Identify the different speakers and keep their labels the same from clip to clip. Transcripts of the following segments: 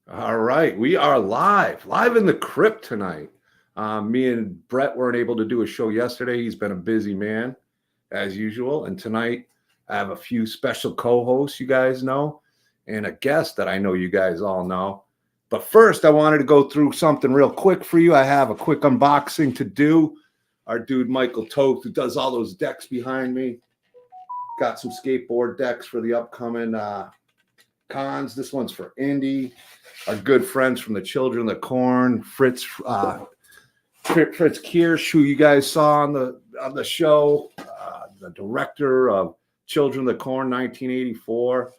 Speaker 1: All right, we are live in the Krypt tonight. Me and Brett weren't able to do a show yesterday. He's been a busy man, as usual. And tonight, I have a few special co-hosts you guys know, and a guest that I know you guys all know. But first, I wanted to go through something real quick for you. I have a quick unboxing to do. Our dude Michael Toth, who does all those decks behind me, got some skateboard decks for the upcoming cons. This one's for Indy. Our good friends from the Children of the Corn, Fritz Kirsch, who you guys saw on the show, the director of Children of the Corn 1984.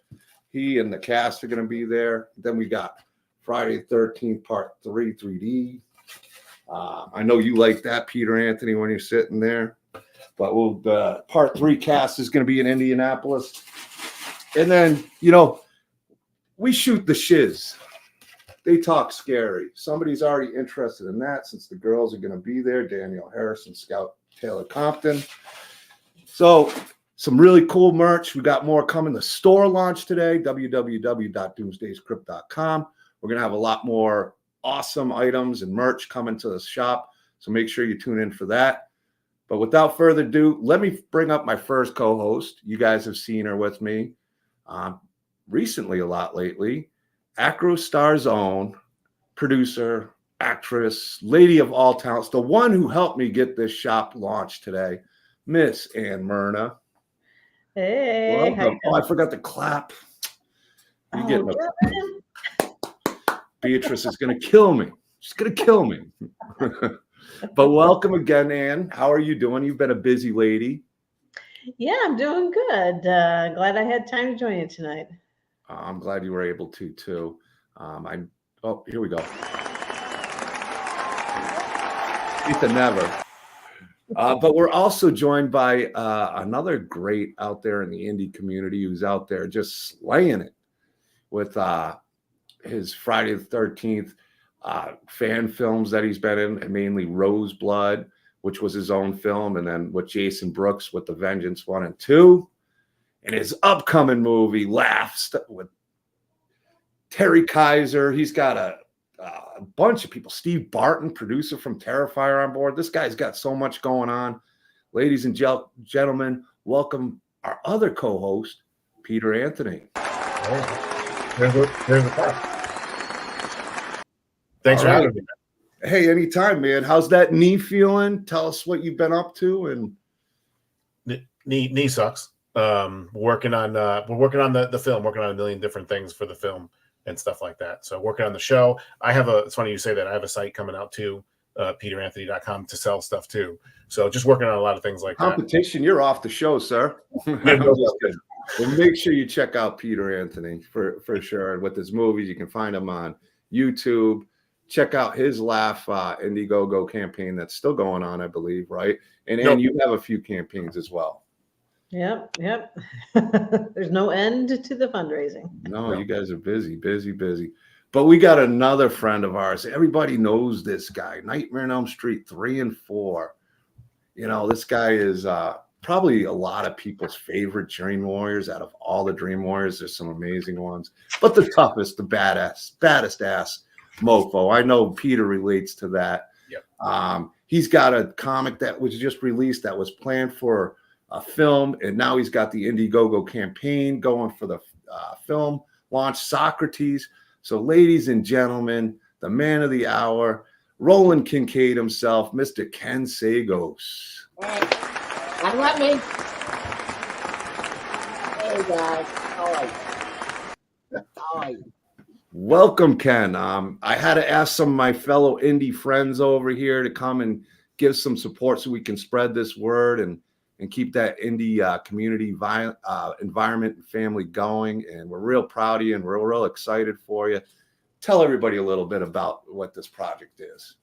Speaker 1: He and the cast are going to be there. Then we got Friday the 13th Part 3 3D. I know you like that, Peter Anthony, when you're sitting there. But the Part 3 cast is going to be in Indianapolis. And then, we shoot the shiz. They talk scary. Somebody's already interested in that since the girls are going to be there. Danielle Harris and Scout Taylor Compton. So some really cool merch. We got more coming. The store launch today, www.doomsdayscrypt.com. We're going to have a lot more awesome items and merch coming to the shop. So make sure you tune in for that. But without further ado, let me bring up my first co-host. You guys have seen her with me recently, a lot lately. Acrostar's own producer, actress, lady of all talents, the one who helped me get this shop launched today, Miss A.Myrna.
Speaker 2: Hey,
Speaker 1: welcome. Oh, I forgot to clap. Beatrice is going to kill me. She's going to kill me. But welcome again, Ann. How are you doing? You've been a busy lady.
Speaker 2: Yeah, I'm doing good. Glad I had time to join you tonight.
Speaker 1: I'm glad you were able to, too. Here we go. Ethan never. But we're also joined by another great out there in the indie community who's out there just slaying it with his Friday the 13th fan films that he's been in, and mainly Roseblood, which was his own film, and then with Jason Brooks with The Vengeance 1 and 2. And his upcoming movie, Laughs, with Terry Kaiser. He's got a bunch of people. Steve Barton, producer from Terrifier, on board. This guy's got so much going on. Ladies and gentlemen, welcome our other co-host, Peter Anthony.
Speaker 3: There's the part. Thanks for having me.
Speaker 1: Hey, anytime, man. How's that knee feeling? Tell us what you've been up to. And
Speaker 3: knee sucks. We're working on the film, working on a million different things for the film and stuff like that. So working on the show. It's funny you say that. I have a site coming out too, peteranthony.com, to sell stuff too. So just working on a lot of things like
Speaker 1: competition. You're off the show, sir. Well, make sure you check out Peter Anthony for sure. And with his movies, you can find him on YouTube. Check out his Laugh Indiegogo campaign that's still going on, I believe, right? And you have a few campaigns as well.
Speaker 2: Yep. There's no end to the fundraising.
Speaker 1: No, you guys are busy. But we got another friend of ours. Everybody knows this guy, Nightmare on Elm Street 3 and 4. This guy is probably a lot of people's favorite Dream Warriors. Out of all the Dream Warriors, there's some amazing ones. But the toughest, the baddest ass mofo. I know Peter relates to that.
Speaker 3: Yep.
Speaker 1: He's got a comic that was just released that was planned for a film, and now he's got the Indiegogo campaign going for the film launch, Socrates. So, ladies and gentlemen, the man of the hour, Roland Kincaid himself, Mr. Ken Sagoes.
Speaker 4: Hey, come at me. Hey guys, how are you?
Speaker 1: Welcome, Ken. I had to ask some of my fellow indie friends over here to come and give some support so we can spread this word and keep that indie community environment and family going. And we're real proud of you, and we're real excited for you. Tell everybody a little bit about what this project is.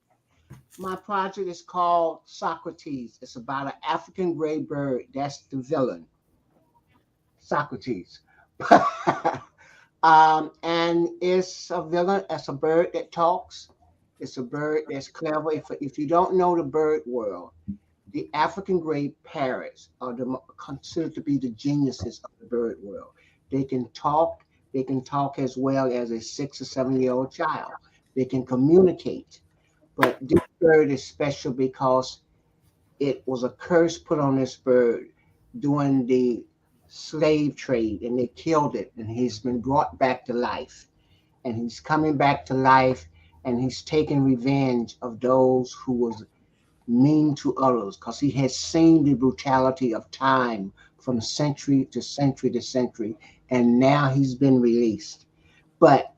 Speaker 4: My project is called Socrates. It's about an African gray bird. That's the villain, Socrates. And it's a villain. It's a bird that talks. It's a bird that's clever. If you don't know the bird world, the African gray parrots are considered to be the geniuses of the bird world. They can talk, They can talk as well as a 6 or 7-year-old child. They can communicate. But this bird is special because it was a curse put on this bird during the slave trade, and they killed it, and he's been brought back to life. And he's coming back to life, and he's taking revenge of those who was mean to others, because he has seen the brutality of time from century to century to century, and now he's been released. But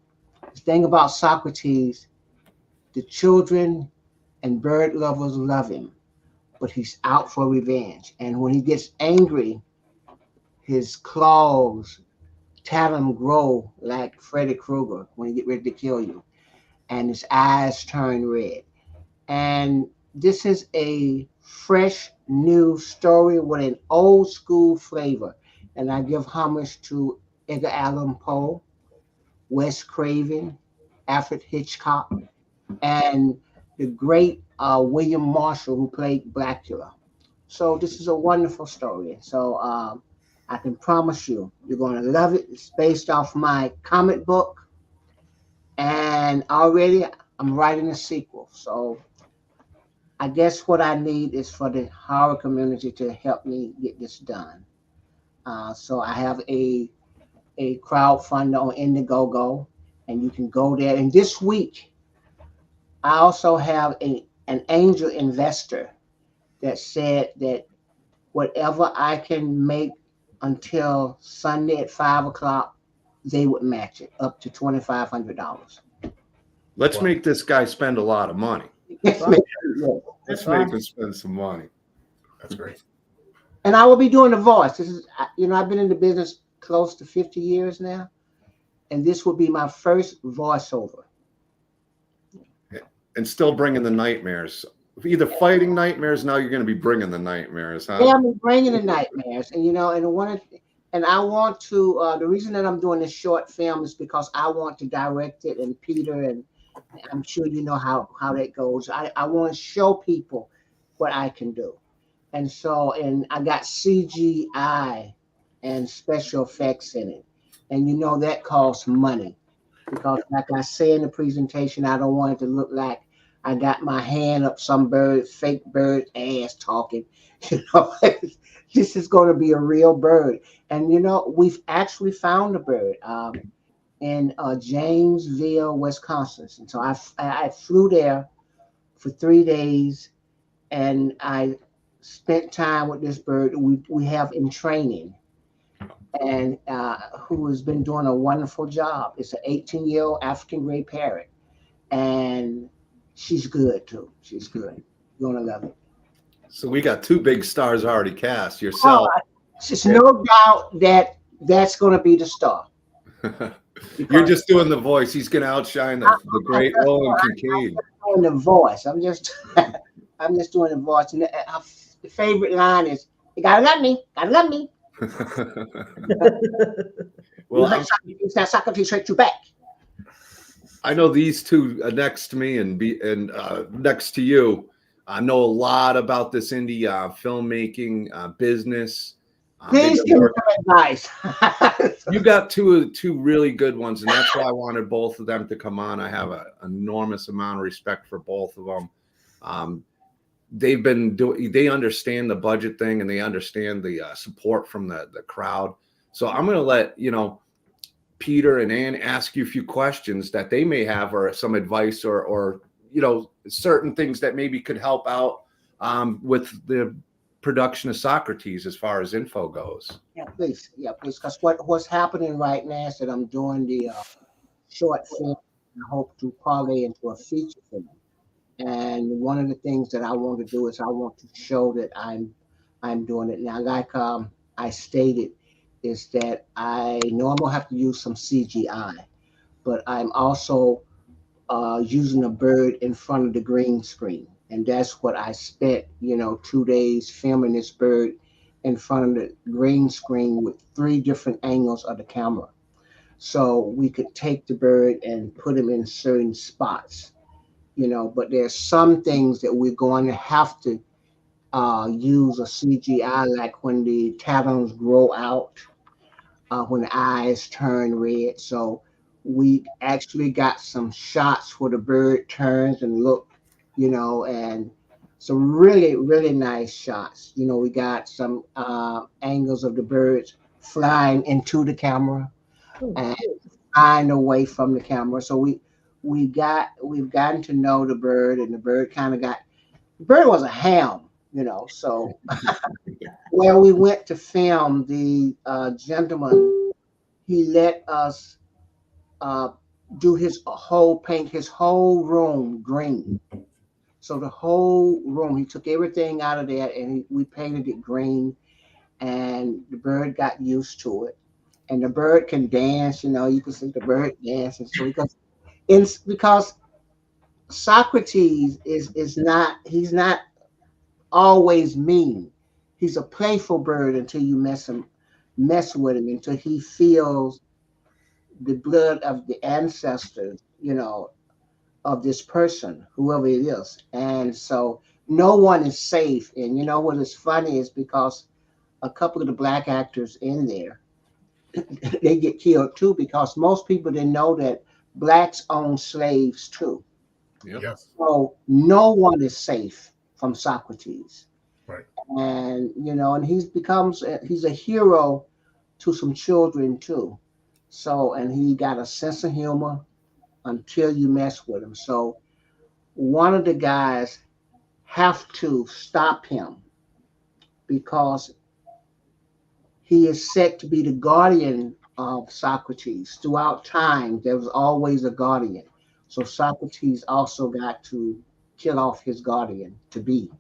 Speaker 4: the thing about Socrates, the children and bird lovers love him, but he's out for revenge. And when he gets angry, his claws, talon grow like Freddy Krueger when he get ready to kill you, and his eyes turn red. And this is a fresh, new story with an old school flavor. And I give homage to Edgar Allan Poe, Wes Craven, Alfred Hitchcock, and the great William Marshall, who played Blackula. So this is a wonderful story. So I can promise you, you're going to love it. It's based off my comic book, and already I'm writing a sequel. So I guess what I need is for the horror community to help me get this done. So I have a crowdfunder on Indiegogo, and you can go there. And this week, I also have an angel investor that said that whatever I can make until Sunday at 5 o'clock, they would match it up to $2,500.
Speaker 1: Let's make this guy spend a lot of money. Let's make him spend some money.
Speaker 3: That's great.
Speaker 4: And I will be doing the voice. This is, I've been in the business close to 50 years now, and this will be my first voiceover.
Speaker 1: And still bringing the nightmares. Either fighting nightmares, now you're going to be bringing the nightmares, huh?
Speaker 4: Yeah, I'm bringing the nightmares, and I want to. The reason that I'm doing this short film is because I want to direct it, and Peter, and I'm sure you know how that goes. I want to show people what I can do, and I got CGI and special effects in it, and that costs money, because like I say in the presentation, I don't want it to look like I got my hand up some fake bird ass talking. This is going to be a real bird. And, we've actually found a bird in Jamesville, Wisconsin. And so I flew there for 3 days, and I spent time with this bird we have in training, and who has been doing a wonderful job. It's an 18-year-old African gray parrot. And she's good too. She's good. You're gonna love it.
Speaker 1: So we got 2 big stars already cast. Yourself.
Speaker 4: There's no doubt that that's gonna be the star.
Speaker 1: You're just doing the voice. He's gonna outshine the great Roland Kincaid.
Speaker 4: I'm doing the voice. I'm just doing the voice. And the favorite line is, "You gotta love me. Gotta love me."
Speaker 1: Well,
Speaker 4: Socrates straight you back.
Speaker 1: I know these 2 next to me and next to you know a lot about this indie filmmaking business.
Speaker 4: Please give me some advice.
Speaker 1: You got two really good ones, and that's why I wanted both of them to come on. I have an enormous amount of respect for both of them. They understand the budget thing, and they understand the support from the crowd. So I'm going to let Peter and Ann ask you a few questions that they may have, or some advice, or certain things that maybe could help out with the production of Socrates as far as info goes.
Speaker 4: Yeah, please. Because what's happening right now is that I'm doing the short film. I hope to parlay into a feature film. And one of the things that I want to do is I want to show that I'm doing it now. Like I stated, is that I know I'm gonna have to use some CGI, but I'm also using a bird in front of the green screen. And that's what I spent, 2 days filming this bird in front of the green screen with 3 different angles of the camera. So we could take the bird and put him in certain spots, but there's some things that we're going to have to use a CGI, like when the talons grow out. when the eyes turn red. So we actually got some shots where the bird turns and look, and some really, really nice shots. We got some angles of the birds flying into the camera and flying away from the camera. So we've gotten to know the bird, and the bird was a ham, so where we went to film, the gentleman, he let us uh, paint his whole room green. So the whole room, he took everything out of there and we painted it green, and the bird got used to it. And the bird can dance, you can see the bird dancing. So because Socrates he's not always mean. He's a playful bird until you mess with him, until he feels the blood of the ancestors, of this person, whoever it is. And so no one is safe. And what is funny is because a couple of the black actors in there, they get killed too, because most people didn't know that blacks own slaves too.
Speaker 1: Yep.
Speaker 3: Yes.
Speaker 4: So no one is safe from Socrates.
Speaker 3: Right.
Speaker 4: And and he's a hero to some children too. So, and he got a sense of humor until you mess with him. So one of the guys have to stop him because he is set to be the guardian of Socrates. Throughout time, there was always a guardian. So Socrates also got to kill off his guardian to be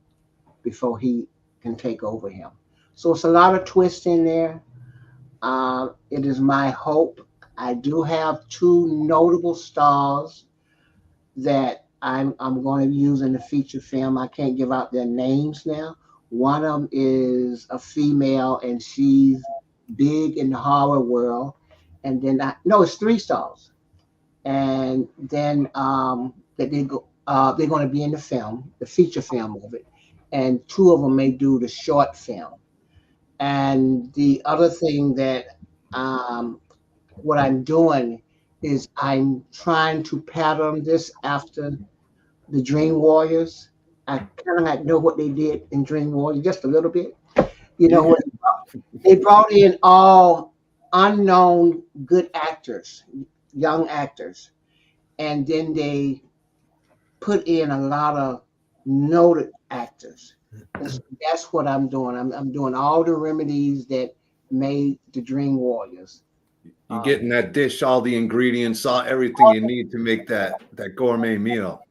Speaker 4: before he can take over him. So it's a lot of twists in there. It is my hope. I do have two notable stars that I'm going to use in the feature film. I can't give out their names now. One of them is a female, and she's big in the horror world. And then no, it's three stars. And then that they're going to be in the film, the feature film of it, and two of them may do the short film. And the other thing that what I'm doing is I'm trying to pattern this after the Dream Warriors. I kind of like know what they did in Dream Warriors just a little bit. What they brought in all unknown good actors, young actors, and then they put in a lot of noted actors. And so that's what I'm doing. I'm doing all the remedies that made the Dream Warriors.
Speaker 1: You're getting that dish, all the ingredients, everything you need to make that gourmet meal.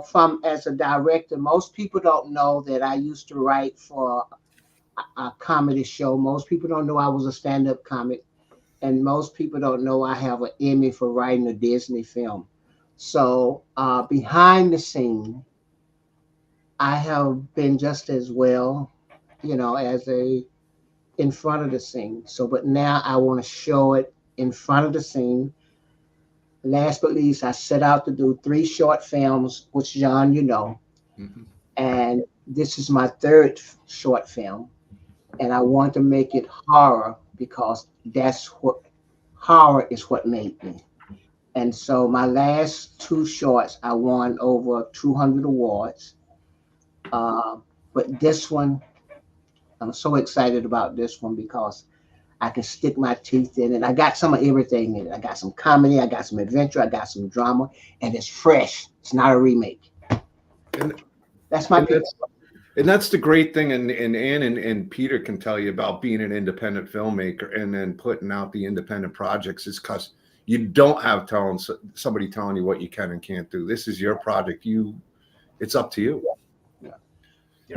Speaker 4: From as a director, most people don't know that I used to write for a comedy show. Most people don't know I was a stand-up comic, and most people don't know I have an Emmy for writing a Disney film. So behind the scene, I have been just as well, as in front of the scene. So, but now I want to show it in front of the scene. Last but least, I set out to do 3 short films, which John,
Speaker 1: Mm-hmm.
Speaker 4: and this is my 3rd short film. And I want to make it horror because horror is what made me. And so my last 2 shorts, I won over 200 awards. But this one, I'm so excited about this one because I can stick my teeth in it. I got some of everything in it. I got some comedy, I got some adventure, I got some drama, and it's fresh. It's not a remake. That's my pick.
Speaker 1: And that's the great thing, and Ann and Peter can tell you about being an independent filmmaker and then putting out the independent projects is because you don't have somebody telling you what you can and can't do. This is your project. It's up to you.
Speaker 3: Yeah.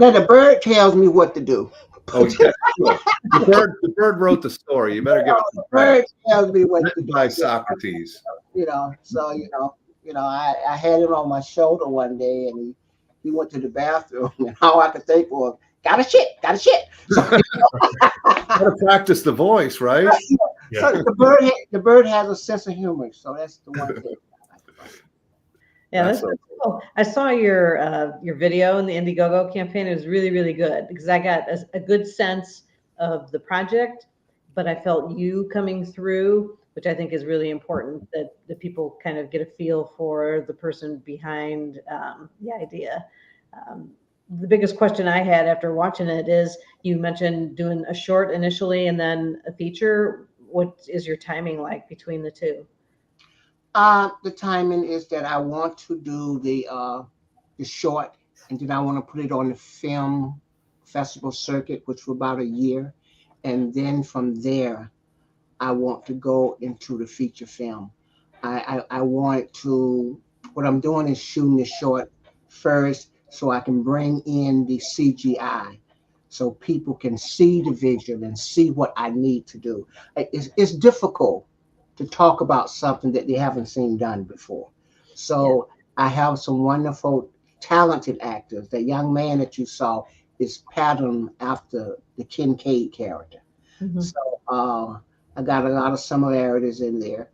Speaker 4: Now the bird tells me what to do.
Speaker 1: Oh, yeah. The bird wrote the story. You better give it some
Speaker 4: The bird
Speaker 1: credit.
Speaker 4: tells me what to
Speaker 1: Written
Speaker 4: do.
Speaker 1: by Socrates.
Speaker 4: So I had him on my shoulder one day, and he went to the bathroom, and all I could think was, gotta shit. So,
Speaker 1: Gotta practice the voice, right?
Speaker 3: Yeah.
Speaker 4: so the bird has a sense of humor, so that's the one thing.
Speaker 2: Yeah, that's cool. I saw your video in the Indiegogo campaign. It was really, really good because I got a good sense of the project, but I felt you coming through, which I think is really important, that the people kind of get a feel for the person behind the idea. The biggest question I had after watching it is, you mentioned doing a short initially and then a feature. What is your timing like between the two?
Speaker 4: The timing is that I want to do the short, and then I want to put it on the film festival circuit, which for about a year, and then from there, I want to go into the feature film. I want to. What I'm doing is shooting the short first, so I can bring in the CGI, so people can see the vision and see what I need to do. It's difficult to talk about something that they haven't seen done before. So I have some wonderful, talented actors. The young man that you saw is patterned after the Kincaid character.
Speaker 2: Mhm.
Speaker 4: So I got a lot of similarities in there,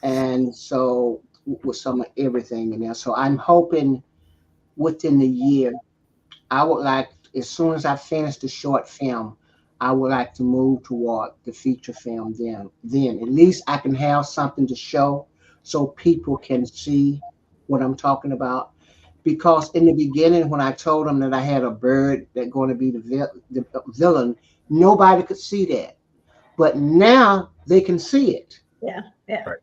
Speaker 4: and so with some of everything in there. So I'm hoping within the year, I would like, as soon as I finish the short film, I would like to move toward the feature film. Then at least I can have something to show, so people can see what I'm talking about. Because in the beginning, when I told them that I had a bird that's going to be the villain, nobody could see that. But now they can see it.
Speaker 2: Yeah.
Speaker 3: Right.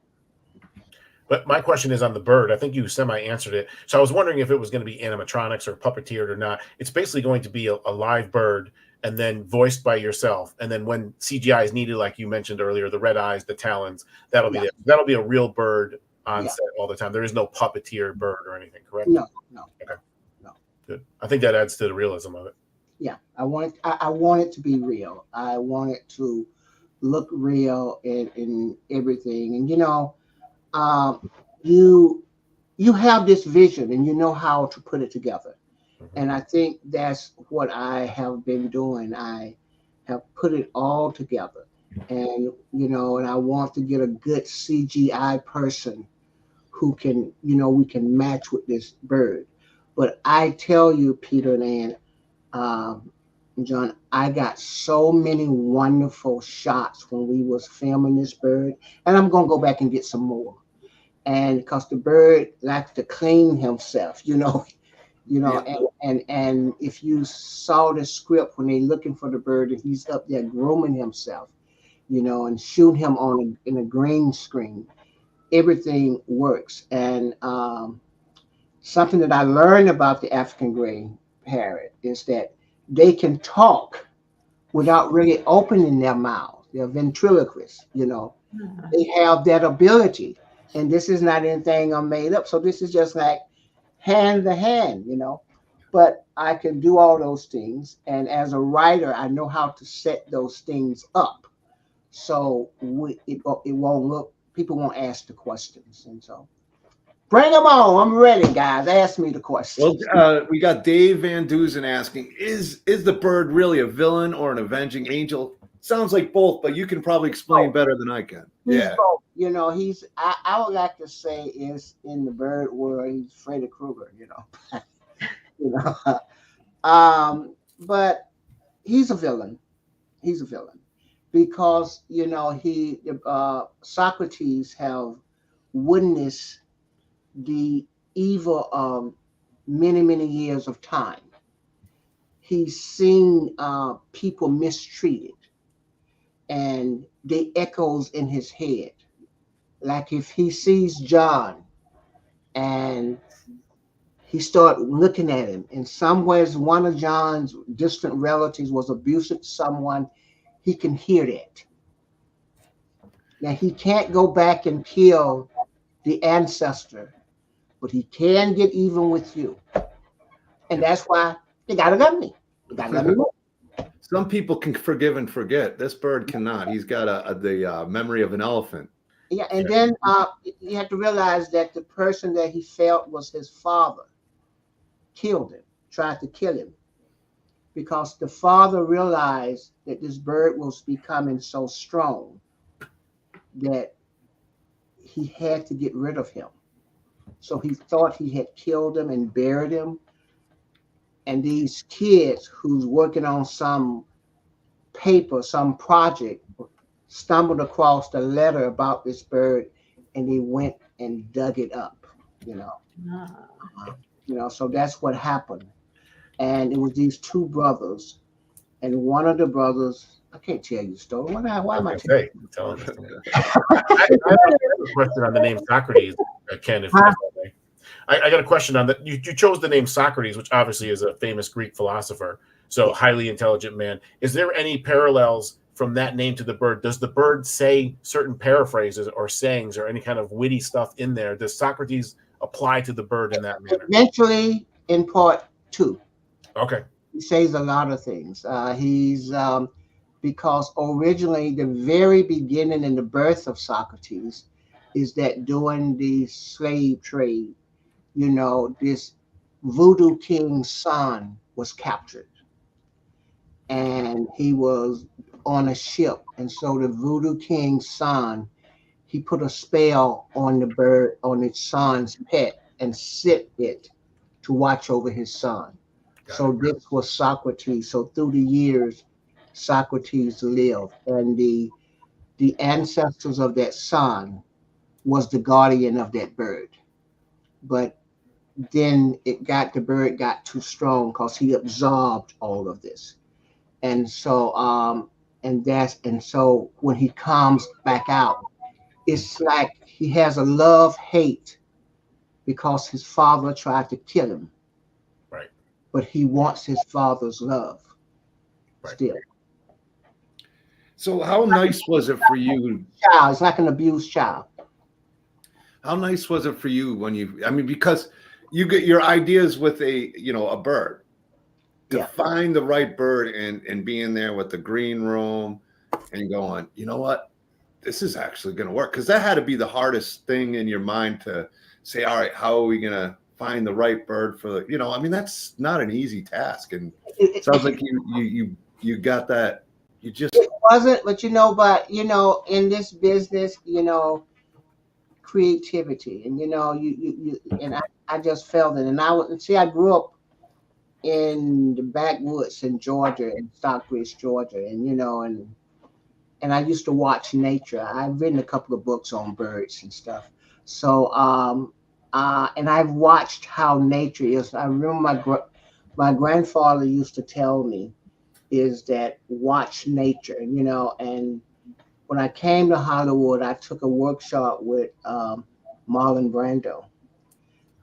Speaker 3: But my question is on the bird. I think you semi-answered it. So I was wondering if it was going to be animatronics or puppeteered or not. It's basically going to be a live bird and then voiced by yourself. And then when CGI is needed, like you mentioned earlier, the red eyes, the talons, that'll be it. That'll be a real bird on set all the time. There is no puppeteered bird or anything, correct?
Speaker 4: No.
Speaker 3: Okay.
Speaker 4: No.
Speaker 3: Good. I think that adds to the realism of it.
Speaker 4: Yeah, I want it to be real. I want it to look real in everything. And you have this vision and you know how to put it together.
Speaker 3: Mm-hmm.
Speaker 4: And I think that's what I have been doing. I have put it all together. And and I want to get a good CGI person who can, we can match with this bird. But I tell you, Peter and Ann, John, I got so many wonderful shots when we was filming this bird, and I'm gonna go back and get some more. And because the bird likes to clean himself, and if you saw the script when they're looking for the bird, and he's up there grooming himself, and shooting him in a green screen, everything works. And something that I learned about the African gray parrot is that they can talk without really opening their mouth. They're ventriloquists, They have that ability. And this is not anything I made up. So this is just like hand to hand, But I can do all those things. And as a writer, I know how to set those things up. So it won't look, people won't ask the questions. And so bring them on. I'm ready, guys. Ask me the question.
Speaker 1: Well, we got Dave Van Duzen asking, is the bird really a villain or an avenging angel? Sounds like both, but you can probably explain better than I can.
Speaker 4: He's both. I would like to say is in the bird world, he's Freddy Krueger, but he's a villain. He's a villain because, Socrates have witnessed the evil of many, many years of time. He's seen people mistreated, and they echoes in his head. Like if he sees John and he start looking at him, in some ways, one of John's distant relatives was abusive to someone, he can hear that. Now he can't go back and kill the ancestor, but he can get even with you. And that's why they gotta love me. They gotta love me more.
Speaker 1: Some people can forgive and forget. This bird cannot. He's got the memory of an elephant.
Speaker 4: Yeah, and then you have to realize that the person that he felt was his father killed him, tried to kill him, because the father realized that this bird was becoming so strong that he had to get rid of him. So he thought he had killed him and buried him. And these kids who's working on some paper, some project, stumbled across the letter about this bird, and he went and dug it up. You know,
Speaker 2: Ah,
Speaker 4: so that's what happened. And it was these two brothers, and one of the brothers, I can't tell you the story. Why
Speaker 3: I
Speaker 4: am
Speaker 3: was
Speaker 4: I
Speaker 3: gonna
Speaker 4: telling
Speaker 3: say, telling us. I have a question on the name Socrates, Ken. If
Speaker 4: Huh?
Speaker 3: I may. I got a question on that. You chose the name Socrates, which obviously is a famous Greek philosopher, so highly intelligent man. Is there any parallels from that name to the bird? Does the bird say certain paraphrases or sayings or any kind of witty stuff in there? Does Socrates apply to the bird in that manner?
Speaker 4: Eventually, in part two,
Speaker 3: Okay.
Speaker 4: he says a lot of things. He's because originally, the very beginning in the birth of Socrates is that during the slave trade, this voodoo king's son was captured, and he was on a ship. And so the voodoo king's son, he put a spell on the bird, on his son's pet, and set it to watch over his son. So this was Socrates. So through the years, Socrates lived, and the ancestors of that son was the guardian of that bird. But then the bird got too strong because he absorbed all of this. And so so when he comes back out, it's like he has a love hate because his father tried to kill him.
Speaker 3: Right.
Speaker 4: But he wants his father's love still.
Speaker 1: So how nice was it for you?
Speaker 4: Child, it's like an abused child.
Speaker 1: How nice was it for you when because you get your ideas with a bird, to find the right bird and being there with the green room and going, you know what, this is actually going to work. Because that had to be the hardest thing in your mind to say, all right, how are we going to find the right bird for that's not an easy task. And it sounds like you got that.
Speaker 4: It wasn't, but in this business, creativity, and I just felt it. And I grew up in the backwoods in Georgia, in Stockbridge, Georgia, and I used to watch nature. I've written a couple of books on birds and stuff. So and I've watched how nature is. I remember my grandfather used to tell me is that watch nature, and when I came to Hollywood, I took a workshop with Marlon Brando.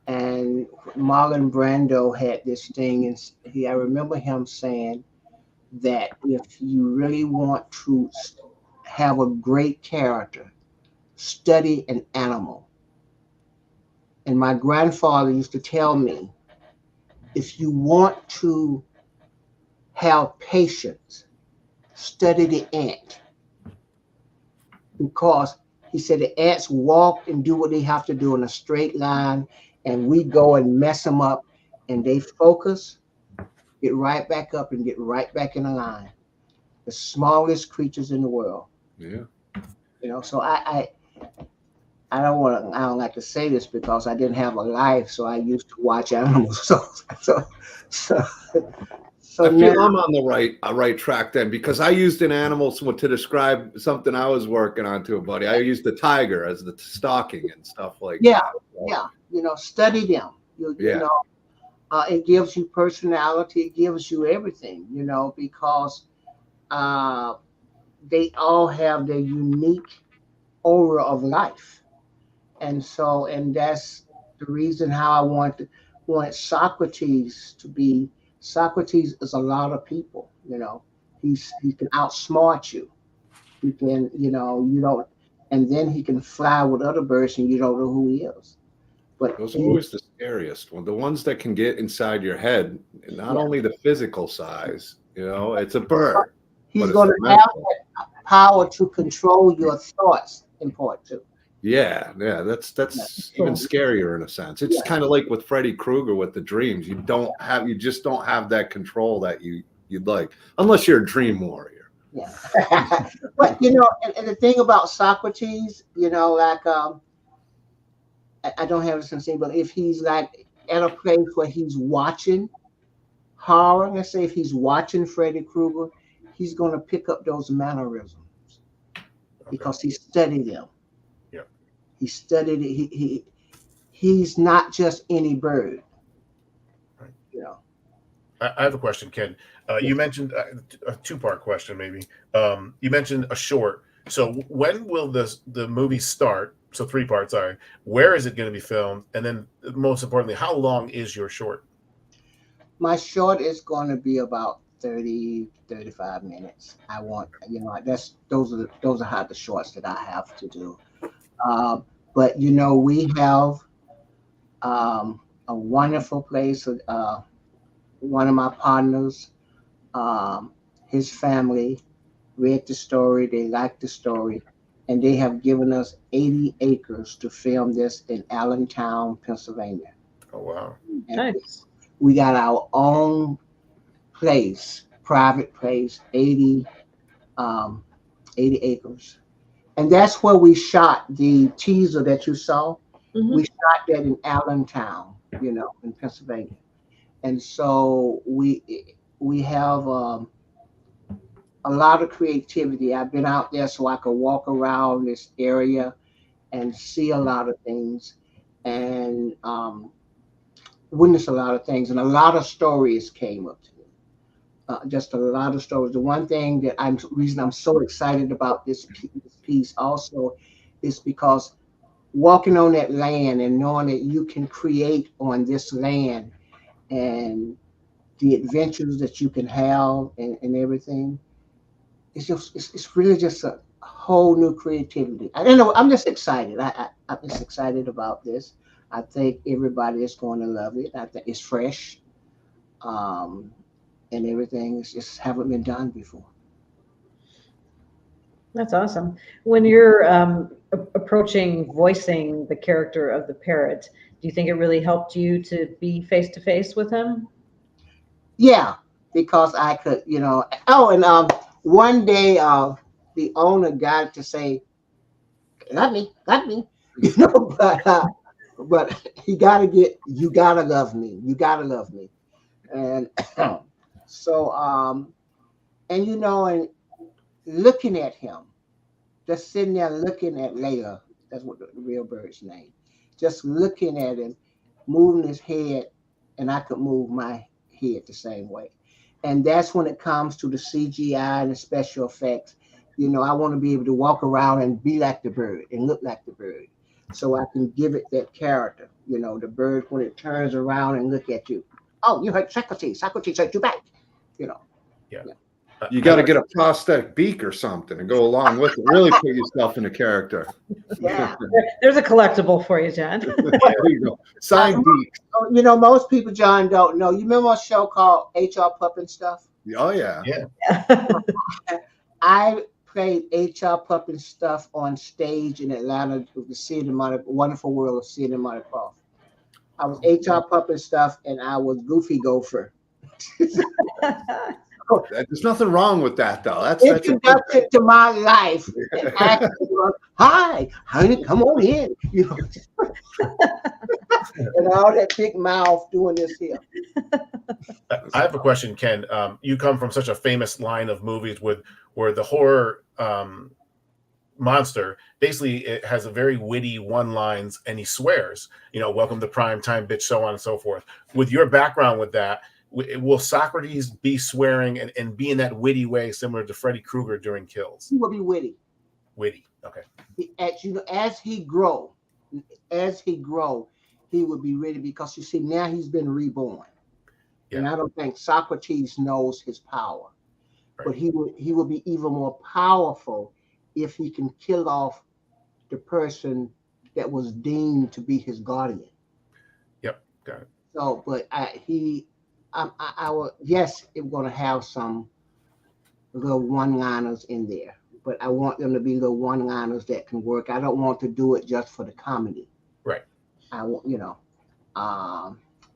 Speaker 4: And Marlon Brando had this thing, and I remember him saying that if you really want to have a great character, study an animal. And my grandfather used to tell me, if you want to have patience, study the ant. Because he said the ants walk and do what they have to do in a straight line, and we go and mess them up, and they focus, get right back up and get right back in a line. The smallest creatures in the world.
Speaker 1: Yeah.
Speaker 4: So I don't like to say this because I didn't have a life, so I used to watch animals. So
Speaker 1: I feel
Speaker 4: now,
Speaker 1: I'm on the right track then, because I used an animal to describe something I was working on to a buddy. I used the tiger as the stalking and stuff like that.
Speaker 4: Study them. It gives you personality. It gives you everything. Because they all have their unique aura of life, and that's the reason how I want Socrates to be. Socrates is a lot of people. He can outsmart you. He can, you don't, and then he can fly with other birds, and you don't know who he is. But
Speaker 1: those are always the scariest one. The ones that can get inside your head, not only the physical size, it's a bird.
Speaker 4: He's going to have that power to control your thoughts in part two.
Speaker 1: Yeah, that's even scarier in a sense. It's kind of like with Freddy Krueger with the dreams. You just don't have that control that you'd like, unless you're a dream warrior.
Speaker 4: Yeah. But and the thing about Socrates, like I don't have this in saying, but if he's like at a place where he's watching horror, let's say if he's watching Freddy Krueger, he's going to pick up those mannerisms. because he studied them.
Speaker 3: Yeah.
Speaker 4: He studied it. He's not just any bird.
Speaker 3: Right.
Speaker 4: You know.
Speaker 3: I have a question, Ken. You mentioned a two-part question, maybe. You mentioned a short. So when will the movie start? So 3 parts. Sorry. Where is it going to be filmed? And then, most importantly, how long is your short?
Speaker 4: My short is going to be about 30, 35 minutes. I want, those are how the shorts that I have to do. But we have a wonderful place. One of my partners, his family read the story. They liked the story, and they have given us 80 acres to film this in Allentown, Pennsylvania.
Speaker 3: Oh, wow.
Speaker 4: And
Speaker 2: Nice.
Speaker 4: we got our own place, private place, 80 acres. And that's where we shot the teaser that you saw.
Speaker 2: Mhm.
Speaker 4: We shot that in Allentown, in Pennsylvania. And so we have a lot of creativity. I've been out there so I could walk around this area and see a lot of things and witness a lot of things. And a lot of stories came up to me. Just a lot of stories. The one thing that reason I'm so excited about this piece also is because walking on that land and knowing that you can create on this land and the adventures that you can have and everything, it's really just a whole new creativity. I don't know. I'm just excited. I'm just excited about this. I think everybody is going to love it. I think it's fresh. And everything is just haven't been done before.
Speaker 2: That's awesome. When you're approaching voicing the character of the parrot, do you think it really helped you to be face to face with him?
Speaker 4: Yeah, because I could, Oh, and one day the owner got to say, "Got me," but you gotta love me, and so and looking at him, just sitting there looking at Layla, that's what the real bird's name, just looking at him, moving his head, and I could move my head the same way. And that's when it comes to the CGI and the special effects. I want to be able to walk around and be like the bird and look like the bird, so I can give it that character. The bird, when it turns around and look at you. Oh, you heard Socrates. Socrates heard you back.
Speaker 3: Yeah.
Speaker 1: You got to get a prosthetic beak or something and go along with it. Really put yourself in a character.
Speaker 4: Yeah.
Speaker 2: There's a collectible for you, John.
Speaker 1: There you go. Signed beak.
Speaker 4: Most people, John, don't know. You remember a show called HR Pup and Stuff?
Speaker 1: Oh, yeah.
Speaker 4: I played HR Pup and Stuff on stage in Atlanta with the Wonderful World of Sid and Marty Krofft. I was HR Pup and Stuff, and I was Goofy Gopher.
Speaker 1: There's nothing wrong with that, though. That's
Speaker 4: introduction to my life. And hi, honey, come on in. And all that big mouth doing this here.
Speaker 3: I have a question, Ken. You come from such a famous line of movies where the horror monster basically it has a very witty one-lines, and he swears. Welcome to prime time, bitch, so on and so forth. With your background with that, will Socrates be swearing and be in that witty way similar to Freddy Krueger during kills?
Speaker 4: He will be witty.
Speaker 3: Witty, okay.
Speaker 4: As he grow, he will be ready, because you see now he's been reborn. Yeah. And I don't think Socrates knows his power, right. But he will be even more powerful if he can kill off the person that was deemed to be his guardian.
Speaker 3: Yep, got it.
Speaker 4: So, but yes, it's going to have some little one-liners in there, but I want them to be little one-liners that can work. I don't want to do it just for the comedy.
Speaker 3: Right.
Speaker 4: I want,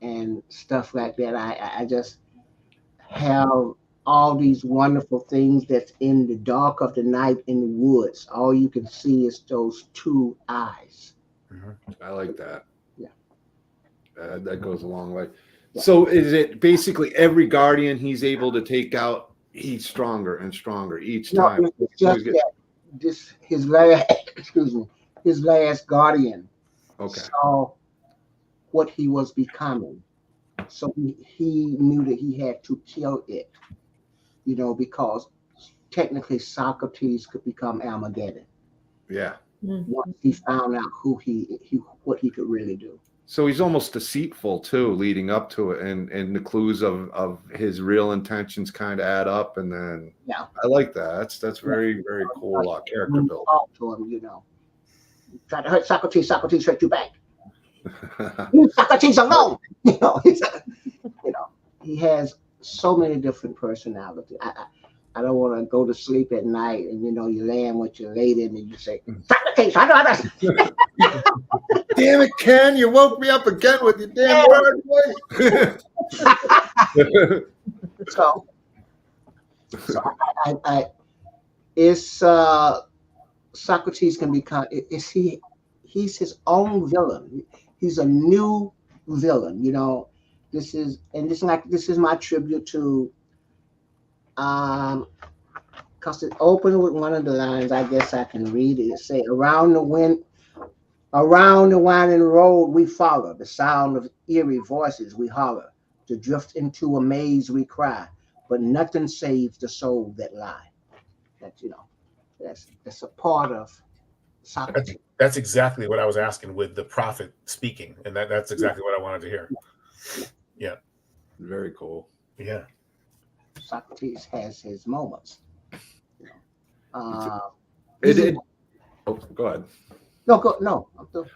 Speaker 4: and stuff like that. I just have all these wonderful things that's in the dark of the night in the woods. All you can see is those two eyes.
Speaker 1: Mm-hmm. I like that.
Speaker 4: Yeah.
Speaker 1: That goes a long way. So is it basically every guardian he's able to take out, he's stronger and stronger each time?
Speaker 4: It's just his last excuse me, his last guardian
Speaker 1: Okay.
Speaker 4: saw what he was becoming. So he knew that he had to kill it, because technically Socrates could become Armageddon
Speaker 1: Yeah.
Speaker 4: once he found out what he could really do.
Speaker 1: So he's almost deceitful too, leading up to it, and the clues of his real intentions kind of add up, and then
Speaker 4: Yeah.
Speaker 1: I like that. That's very, very cool character
Speaker 4: When you
Speaker 1: build.
Speaker 4: talk to him, try to hurt Socrates, Socrates hurt you back. Socrates alone. He has so many different personalities. I don't want to go to sleep at night and you're laying with your lady and you say, Socrates,
Speaker 1: Damn it, Ken! You woke me up again with your damn word, boy.
Speaker 4: so I it's Socrates can become he's his own villain. He's a new villain, This is my tribute to because it opened with one of the lines. I guess I can read it. It say, around the winding road we follow, the sound of eerie voices we holler, to drift into a maze we cry, but nothing saves the soul that lie. That's a part of Socrates.
Speaker 3: That's exactly what I was asking with the prophet speaking, and that's exactly what I wanted to hear. Yeah.
Speaker 1: Very cool.
Speaker 3: Yeah.
Speaker 4: Socrates has his moments.
Speaker 1: Oh, go ahead.
Speaker 4: No.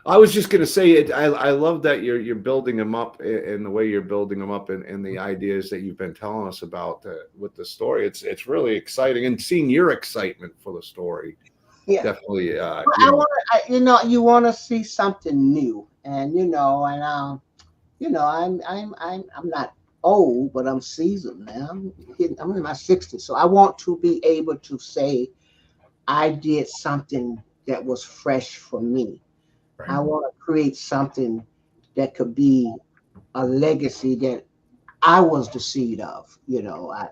Speaker 1: I was just gonna say it. I love that you're building him up in the way you're building him up, and the ideas that you've been telling us about with the story. It's really exciting, and seeing your excitement for the story.
Speaker 4: Yeah,
Speaker 1: definitely.
Speaker 4: You want to see something new, and I'm not old, but I'm seasoned now. I'm in my 60s, so I want to be able to say I did something that was fresh for me.
Speaker 3: Right.
Speaker 4: I want to create something that could be a legacy that I was the seed of. I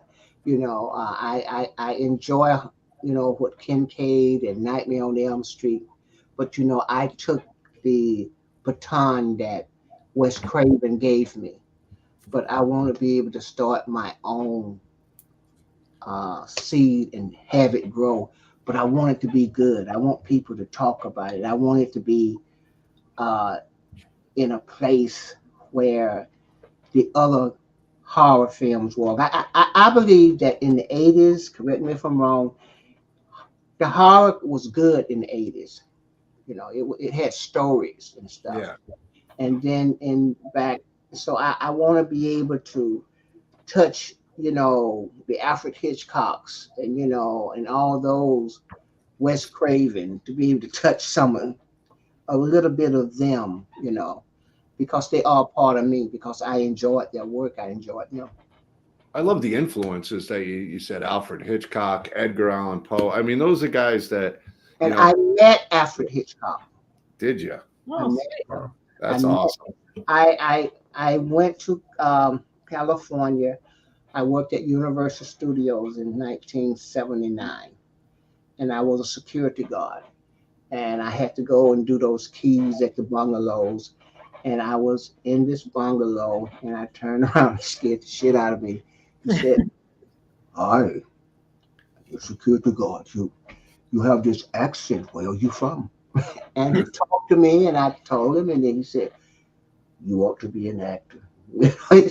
Speaker 4: enjoy what Kincaid and Nightmare on Elm Street, but I took the baton that Wes Craven gave me, but I want to be able to start my own seed and have it grow. But I want it to be good. I want people to talk about it. I want it to be in a place where the other horror films were. I believe that in the 80s, correct me if I'm wrong, the horror was good in the 80s. It had stories and stuff.
Speaker 1: Yeah.
Speaker 4: And then so I want to be able to touch, the Alfred Hitchcocks and, and all those Wes Craven, to be able to touch a little bit of them, because they are part of me, because I enjoyed their work. I enjoyed them.
Speaker 1: I love the influences that you said, Alfred Hitchcock, Edgar Allan Poe. I mean, those are guys that,
Speaker 4: And I met Alfred Hitchcock.
Speaker 1: Did you?
Speaker 2: Oh,
Speaker 1: That's awesome.
Speaker 4: I went to California. I worked at Universal Studios in 1979, and I was a security guard. And I had to go and do those keys at the bungalows. And I was in this bungalow, and I turned around and scared the shit out of me. He said, "Hi, you're security guard. You have this accent. Where are you from?" And he talked to me, and I told him, and then he said, "You ought to be an actor." He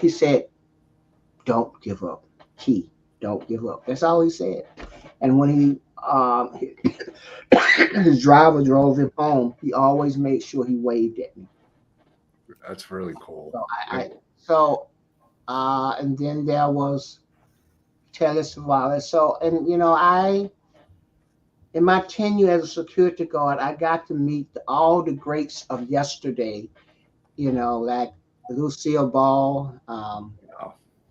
Speaker 4: said, "Don't give up. Key, don't give up." That's all he said. And when his driver drove him home, he always made sure he waved at me.
Speaker 1: That's really cool.
Speaker 4: So and then there was Telly Savalas. So, and in my tenure as a security guard, I got to meet all the greats of yesterday, like Lucille Ball,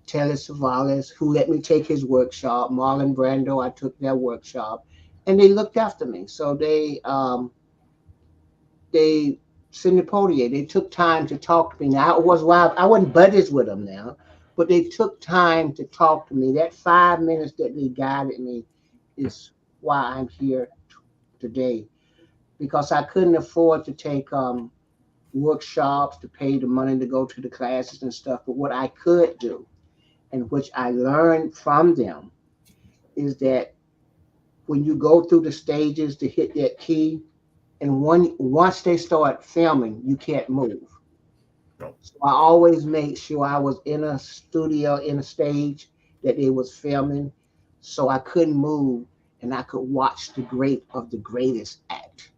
Speaker 4: Telly Savalas, who let me take his workshop, Marlon Brando, I took their workshop, and they looked after me. So they Sidney Poitier, they took time to talk to me. Now, I wasn't buddies with them now, but they took time to talk to me. That 5 minutes that they guided me is why I'm here today, because I couldn't afford to take workshops to pay the money to go to the classes and stuff. But what I could do, and which I learned from them, is that when you go through the stages to hit that key, and once they start filming, you can't move.
Speaker 3: No.
Speaker 4: So I always made sure I was in a studio, in a stage that they was filming, so I couldn't move and I could watch the great of the greatest act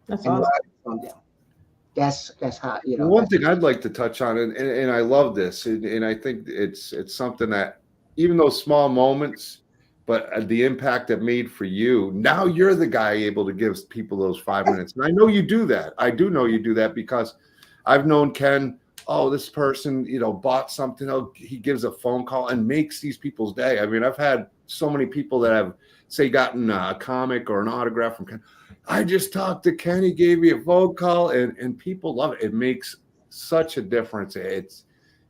Speaker 2: That's
Speaker 4: and
Speaker 2: awesome.
Speaker 4: learn from them. That's how, you know.
Speaker 1: One thing I'd like to touch on, and I love this, and I think it's something that, even those small moments, but the impact it made for you. Now you're the guy able to give people those 5 minutes, and I know you do that. I do know you do that because I've known Ken. Oh, this person, bought something. Oh, he gives a phone call and makes these people's day. I mean, I've had so many people that have, say, gotten a comic or an autograph from Ken. I just talked to Ken. He gave me a phone call, and people love it. It makes such a difference. It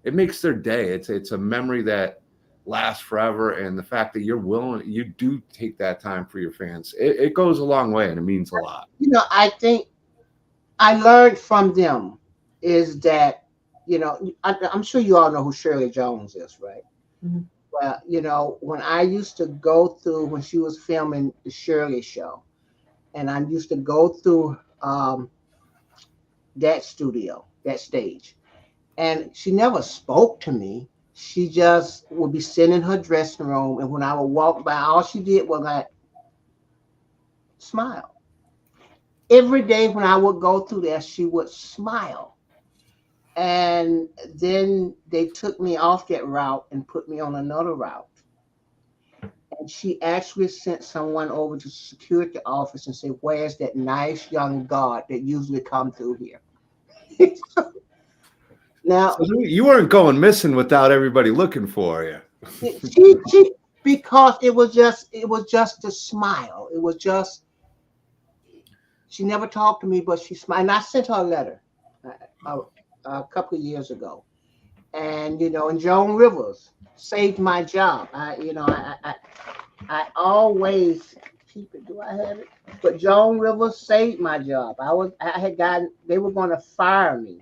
Speaker 1: makes their day. It's a memory that lasts forever. And the fact that you do take that time for your fans, it goes a long way, and it means a lot.
Speaker 4: I think I learned from them is that, I'm sure you all know who Shirley Jones is, right?
Speaker 2: Mhm.
Speaker 4: Well, when I used to go through, when she was filming the Shirley show, and I used to go through that studio, that stage, and she never spoke to me. She just would be sitting in her dressing room, and when I would walk by, all she did was like smile. Every day when I would go through there, she would smile. And then they took me off that route and put me on another route. And she actually sent someone over to the security office and said, "Where's that nice young guard that usually come through here?" Now,
Speaker 1: So you weren't going missing without everybody looking for you.
Speaker 4: she because it was just a smile. It was just, she never talked to me, but she smiled. And I sent her a letter a couple of years ago. And and Joan Rivers saved my job. I always keep it. Do I have it? But Joan Rivers saved my job. They were going to fire me,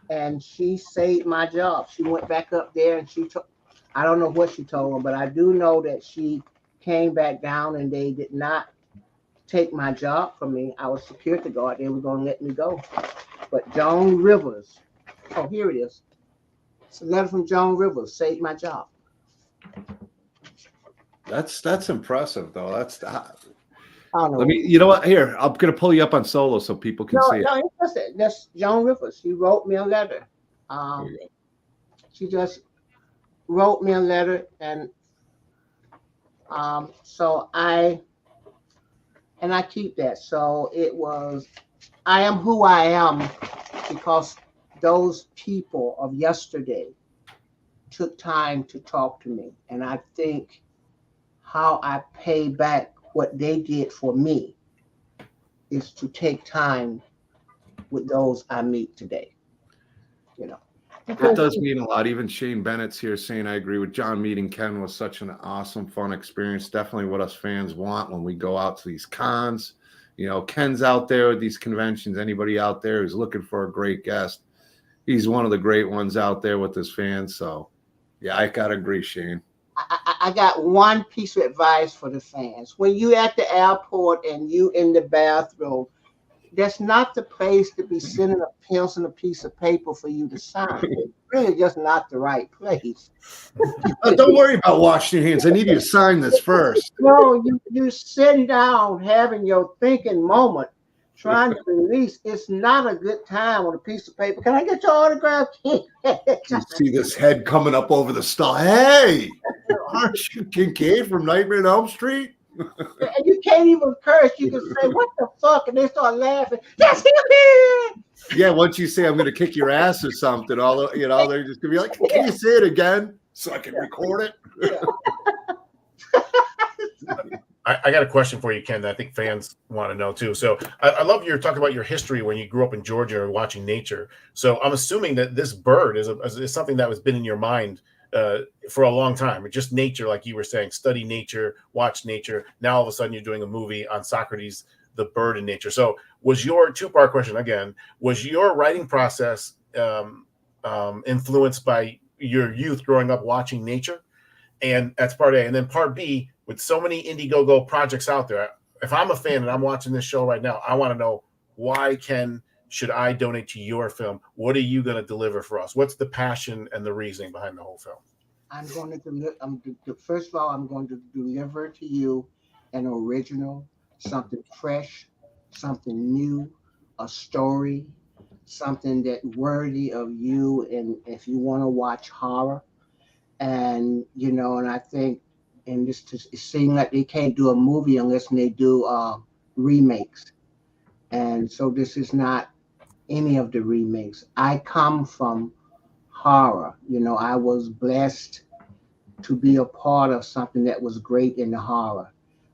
Speaker 4: and she saved my job. She went back up there and I don't know what she told them, but I do know that she came back down and they did not take my job from me. I was security guard. They were going to let me go. But Joan Rivers, oh, here it is. It's a letter from Joan Rivers, saved my job.
Speaker 1: That's impressive, though.
Speaker 4: I don't know.
Speaker 1: Let me. You know what? Here, I'm gonna pull you up on Solo so people can see it.
Speaker 4: No, that's Joan Rivers. She wrote me a letter.
Speaker 1: There you go.
Speaker 4: She just wrote me a letter, and so I keep that. So it was, I am who I am because those people of yesterday took time to talk to me. And I think how I pay back what they did for me is to take time with those I meet today.
Speaker 1: That does mean a lot. Even Shane Bennett's here saying, I agree with John. Meeting Ken was such an awesome, fun experience. Definitely what us fans want when we go out to these cons. Ken's out there with these conventions. Anybody out there who's looking for a great guest, he's one of the great ones out there with his fans. So, yeah, I gotta agree, Shane.
Speaker 4: I got one piece of advice for the fans. When you at the airport and you in the bathroom, that's not the place to be sending a pencil and a piece of paper for you to sign. It's really just not the right place.
Speaker 1: Don't worry about washing your hands. I need you to sign this first.
Speaker 4: No, you sitting down having your thinking moment, trying to release. It's not a good time on a piece of paper. Can I get your autograph?
Speaker 1: You see this head coming up over the stall. Hey, aren't you Kincaid from Nightmare on Elm Street?
Speaker 4: And you can't even curse. You can say, "What the fuck?" And they start laughing. That's him.
Speaker 1: Yeah, once you say I'm going to kick your ass or something, they're just going to be like, "Can you say it again so I can record it?"
Speaker 3: I got a question for you, Ken, that I think fans want to know too. So I love your talk about your history when you grew up in Georgia watching nature. So I'm assuming that this bird is something that has been in your mind for a long time. Just nature, like you were saying, study nature, watch nature. Now all of a sudden you're doing a movie on Socrates, the bird in nature. So was your two-part question again, was your writing process influenced by your youth growing up watching nature? And that's part A. And then part B, with so many Indiegogo projects out there, if I'm a fan and I'm watching this show right now, I want to know, why should I donate to your film? What are you going to deliver for us? What's the passion and the reasoning behind the whole film?
Speaker 4: I'm going to deliver. First of all, I'm going to deliver to you an original, something fresh, something new, a story, something that worthy of you. And if you want to watch horror, and and I think, and it seems like they can't do a movie unless they do remakes. And so this is not any of the remakes. I come from horror. I was blessed to be a part of something that was great in the horror.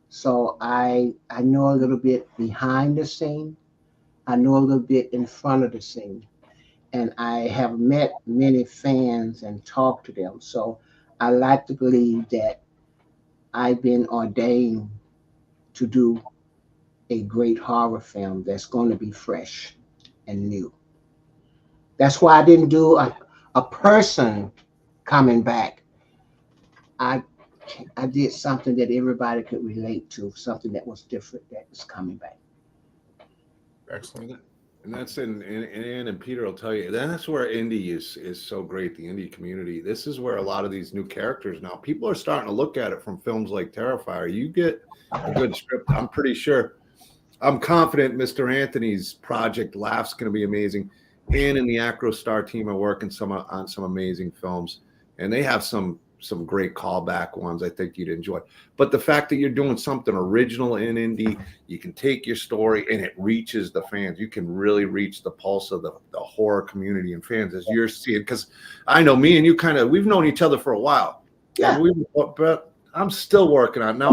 Speaker 4: So I know a little bit behind the scene. I know a little bit in front of the scene. And I have met many fans and talked to them. So I like to believe that I've been ordained to do a great horror film that's going to be fresh and new. That's why I didn't do a person coming back. I did something that everybody could relate to, something that was different that was coming back.
Speaker 3: Excellent.
Speaker 1: And that's and Ann and Peter will tell you, that's where indie is so great, the indie community. This is where a lot of these new characters now, people are starting to look at it from films like Terrifier. You get a good script, I'm pretty sure. I'm confident Mr. Anthony's project Laugh's going to be amazing. Ann and the AcroStar team are working on some amazing films, and they have some great callback ones I think you'd enjoy. But the fact that you're doing something original in indie, you can take your story and it reaches the fans. You can really reach the pulse of the horror community and fans as you're seeing. Because I know me and you we've known each other for a while.
Speaker 4: Yeah.
Speaker 1: But I'm still working on it. Now.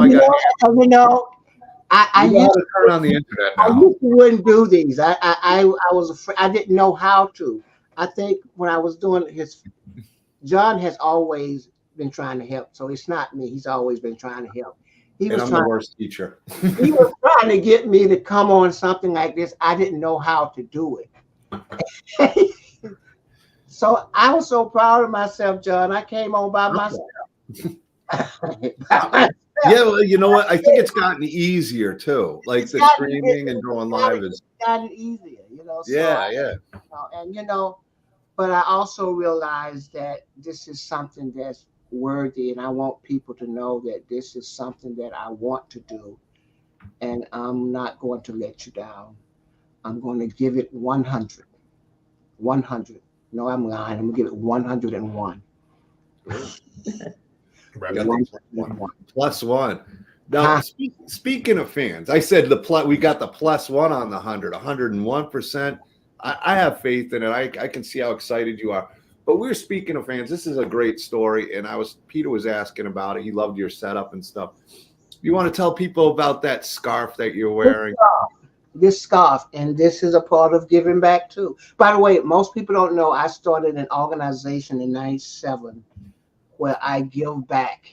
Speaker 4: I used
Speaker 1: to turn on the internet now.
Speaker 4: I used to wouldn't do these. I was afraid. I didn't know how to. I think when I was doing John has always been trying to help. So it's not me. He's always been trying to help.
Speaker 1: I'm the worst teacher.
Speaker 4: He was trying to get me to come on something like this. I didn't know how to do it. So I was so proud of myself, John. I came on by myself.
Speaker 1: Yeah, well, you know what? I think it's gotten easier too. Like the streaming and going live is
Speaker 4: gotten easier, So
Speaker 1: yeah.
Speaker 4: But I also realized that this is something that's worthy, and I want people to know that this is something that I want to do, and I'm not going to let you down. I'm going to give it 100. 100. No, I'm lying. I'm going to give it 101.
Speaker 1: Plus one. Now, speaking of fans, I said we got the plus one on the 101%. I have faith in it. I can see how excited you are. But we're speaking of fans. This is a great story, and Peter was asking about it. He loved your setup and stuff. You want to tell people about that scarf that you're wearing?
Speaker 4: This scarf, and this is a part of giving back too. By the way, most people don't know I started an organization in '97 where I give back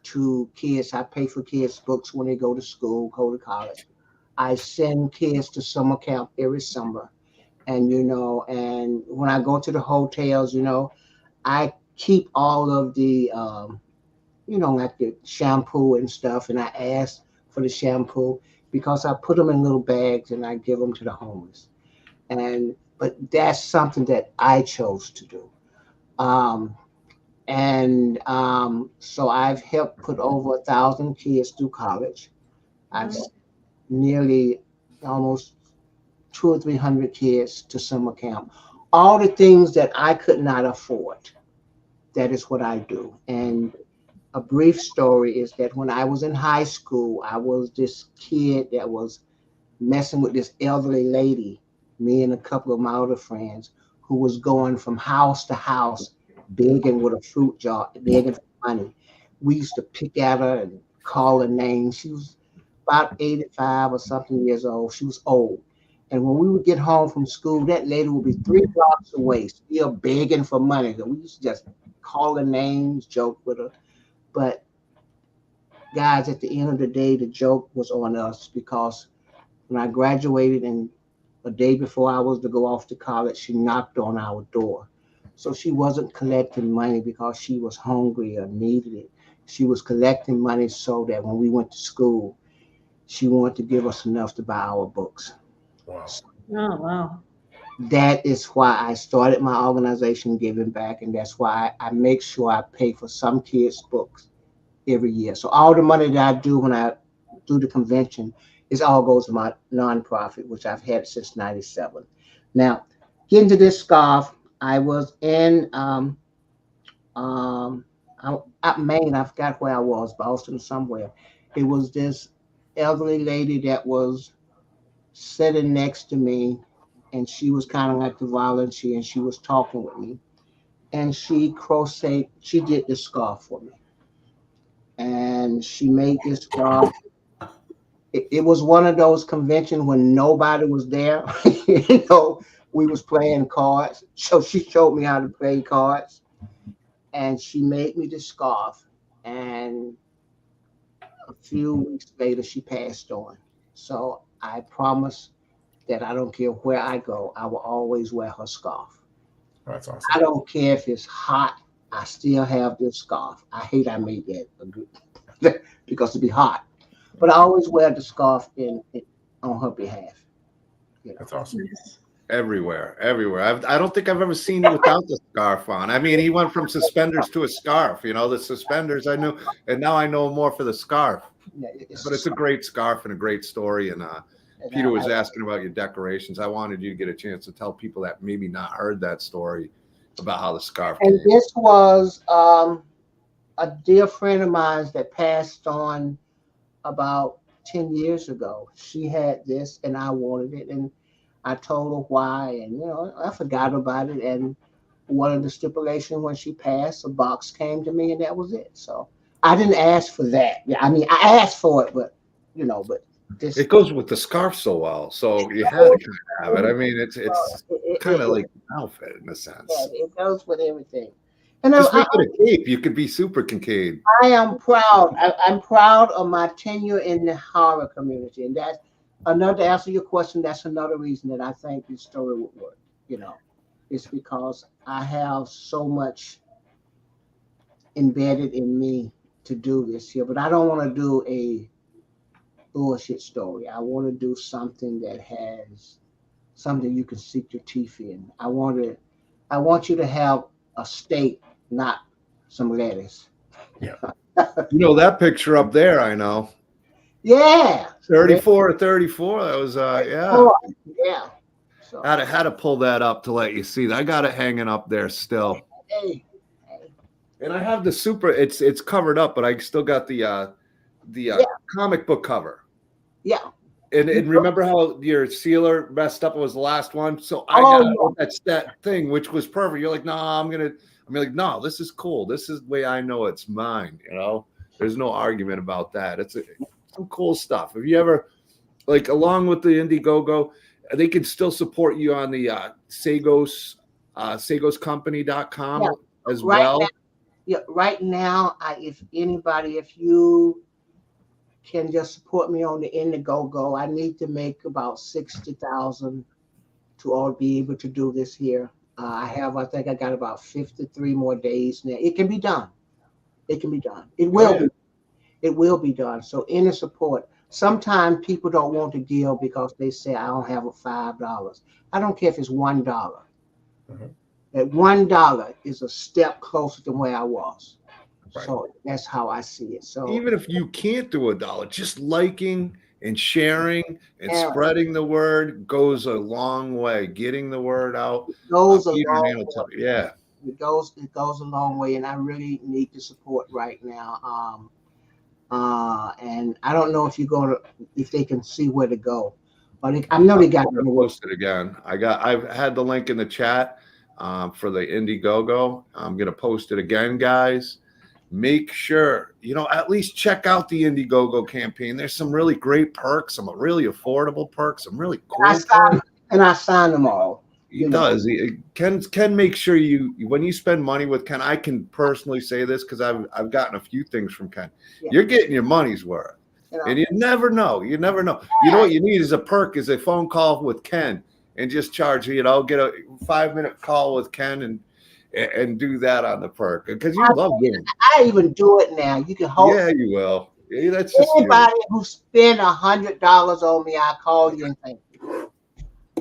Speaker 4: to kids. I pay for kids' books when they go to school, go to college. I send kids to summer camp every summer. And, and when I go to the hotels, I keep all of the, like the shampoo and stuff. And I ask for the shampoo because I put them in little bags and I give them to the homeless. But that's something that I chose to do. So I've helped put over 1,000 kids through college. I've nearly almost 200 or 300 kids to summer camp. All the things that I could not afford, that is what I do. And a brief story is that when I was in high school, I was this kid that was messing with this elderly lady, me and a couple of my other friends, who was going from house to house, begging with a fruit jar, begging for money. We used to pick at her and call her names. She was about 85 or something years old. She was old. And when we would get home from school, that lady would be 3 blocks away, still begging for money. So we used to just call her names, joke with her. But guys, at the end of the day, the joke was on us because when I graduated and a day before I was to go off to college, she knocked on our door. So she wasn't collecting money because she was hungry or needed it. She was collecting money so that when we went to school, she wanted to give us enough to buy our books.
Speaker 3: Wow.
Speaker 2: Oh, wow.
Speaker 4: That is why I started my organization, Giving Back, and that's why I make sure I pay for some kids' books every year. So all the money that I do when I do the convention, it all goes to my nonprofit, which I've had since '97. Now, getting to this scarf, I was in Maine. I forgot where I was, Boston somewhere. It was this elderly lady that was sitting next to me, and she was kind of like the volunteer, and she was talking with me, and she did this scarf for me, and she made this scarf. It was one of those conventions when nobody was there. We was playing cards, so she showed me how to play cards, and she made me the scarf, and a few weeks later she passed on. So I promised that I don't care where I go, I will always wear her scarf.
Speaker 3: Oh, that's awesome.
Speaker 4: I don't care if it's hot, I still have this scarf. I hate I made that because it'd be hot. But I always wear the scarf on her behalf.
Speaker 3: That's awesome.
Speaker 1: Everywhere. I don't think I've ever seen you without the scarf on. I mean, he went from suspenders to a scarf. The suspenders I knew, and now I know more for the scarf.
Speaker 4: Yeah,
Speaker 1: But it's a great scarf and a great story. And Peter was asking about your decorations. I wanted you to get a chance to tell people that maybe not heard that story about how the scarf
Speaker 4: and
Speaker 1: came.
Speaker 4: this was a dear friend of mine that passed on about 10 years ago. She had this and I wanted it, and I told her why, and I forgot about it. And one of the stipulations when she passed, a box came to me, and that was it. So I didn't ask for that. Yeah, I mean, I asked for it, but this,
Speaker 1: It goes with the scarf so well, so you had to kind of have it. I mean, it's kind of like an outfit in a sense.
Speaker 4: Yeah, it goes with everything. And
Speaker 1: Just make it a cape. You could be super Kincaid.
Speaker 4: I am proud. I'm proud of my tenure in the horror community, and that's another. To answer your question, that's another reason that I think this story would work. It's because I have so much embedded in me to do this here, but I don't want to do a bullshit story. I want to do something that has something you can sink your teeth in. I want you to have a steak, not some lettuce.
Speaker 3: Yeah.
Speaker 1: That picture up there, I know.
Speaker 4: Yeah.
Speaker 1: 34 or 34. That was yeah.
Speaker 4: Yeah. So
Speaker 1: Had to pull that up to let you see that. I got it hanging up there still.
Speaker 4: Hey.
Speaker 1: And I have the super. It's covered up, but I still got the comic book cover.
Speaker 4: Yeah.
Speaker 1: And remember how your sealer messed up? It was the last one, so I got that thing, which was perfect. You're like, nah, I'm like, no, this is cool. This is the way I know it's mine. There's no argument about that. It's some cool stuff. If you ever along with the Indiegogo, they can still support you on the Sagoes, SagosCompany.com as well.
Speaker 4: Right now, if you can just support me on the Indiegogo, I need to make about 60,000 to all be able to do this here. I think I got about 53 more days now. It can be done. It will be done. So any support. Sometimes people don't want to give because they say, I don't have $5. I don't care if it's $1.
Speaker 3: Mm-hmm.
Speaker 4: That $1 is a step closer to where I was.
Speaker 3: Right.
Speaker 4: So that's how I see it. So
Speaker 1: even if you can't do $1, just liking and sharing and spreading the word goes a long way. Getting the word out
Speaker 4: goes
Speaker 1: a long way. Yeah.
Speaker 4: It goes a long way, and I really need the support right now. And I don't know if they can see where to go, but I know they got
Speaker 1: to post it again. I've had the link in the chat for the Indiegogo. I'm gonna post it again, guys. Make sure at least check out the Indiegogo campaign. There's some really great perks, some really affordable perks, some really cool perks.
Speaker 4: And I signed them all.
Speaker 1: He does. Ken makes sure when you spend money with Ken, I can personally say this because I've gotten a few things from Ken.
Speaker 4: Yeah.
Speaker 1: You're getting your money's worth.
Speaker 4: You know?
Speaker 1: And you never know. You never know. You know what you need is a perk, is a phone call with Ken and just charge, get a 5-minute call with Ken and do that on the perk because you love doing.
Speaker 4: I even do it now. You can hold.
Speaker 1: Yeah, you will. Yeah, that's just
Speaker 4: anybody who spend $100 on me, I call you and thank you.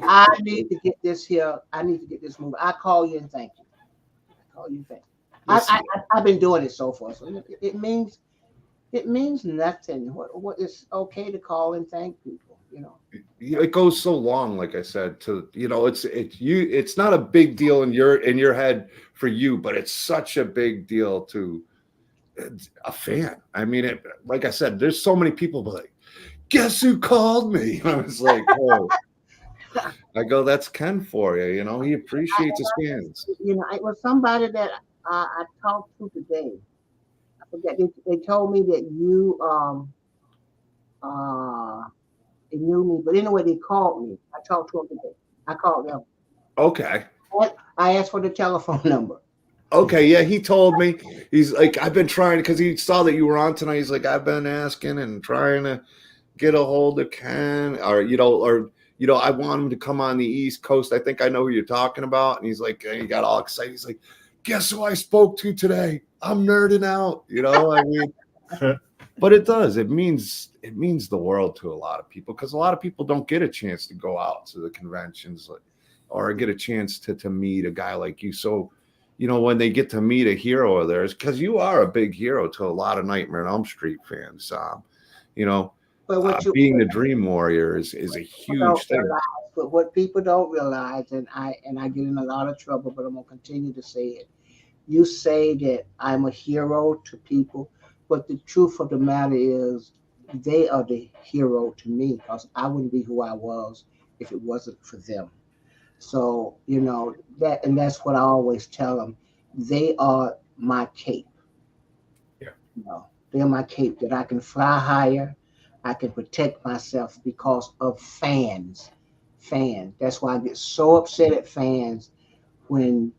Speaker 4: I need to get this here. I need to get this movie. I call you and thank you. I call you and thank you. I've been doing it so far, so it means nothing. What is okay to call and thank people,
Speaker 1: It goes so long, like I said, to it's not a big deal in your head for you, but it's such a big deal to a fan. I mean, like I said, there's so many people like, guess who called me? And I was like, oh. I go, that's Ken for you. He appreciates his fans.
Speaker 4: It was somebody that I talked to today. I forget. They told me that you they knew me, but anyway, they called me. I talked to them today. I called them.
Speaker 1: Okay.
Speaker 4: I asked for the telephone number.
Speaker 1: Okay, yeah, he told me. He's like, I've been trying, because he saw that you were on tonight. He's like, I've been asking and trying to get a hold of Ken, or I want him to come on the East Coast. I think I know who you're talking about. And he's like, he got all excited. He's like, guess who I spoke to today? I'm nerding out. I mean, but it does. It means the world to a lot of people, because a lot of people don't get a chance to go out to the conventions or get a chance to meet a guy like you. So, when they get to meet a hero of theirs, because you are a big hero to a lot of Nightmare on Elm Street fans. But being the Dream Warrior is a huge thing.
Speaker 4: But what people don't realize, and I get in a lot of trouble, but I'm gonna continue to say it. You say that I'm a hero to people, but the truth of the matter is they are the hero to me, because I wouldn't be who I was if it wasn't for them. So, that's what I always tell them. They are my cape.
Speaker 3: Yeah.
Speaker 4: They're my cape, that I can fly higher. I can protect myself because of fans. That's why I get so upset at fans when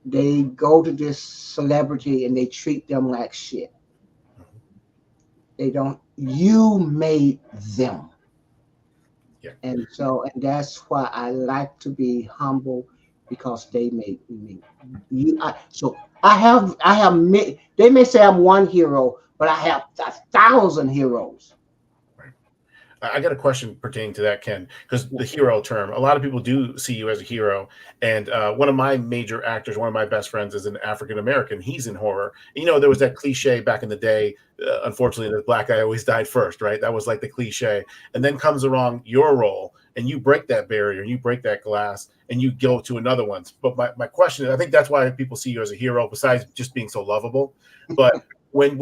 Speaker 4: they go to this celebrity and they treat them like shit. They don't. You made them.
Speaker 3: Yeah.
Speaker 4: And that's why I like to be humble, because they made me. They may say I'm one hero, but I have 1,000 heroes.
Speaker 3: I got a question pertaining to that, Ken, because the hero term, a lot of people do see you as a hero. And one of my major actors, one of my best friends, is an African-American. He's in horror. There was that cliche back in the day, unfortunately, the black guy always died first, right? That was like the cliche. And then comes along your role, and you break that barrier, you break that glass, and you go to another one. But my question is, I think that's why people see you as a hero, besides just being so lovable. But when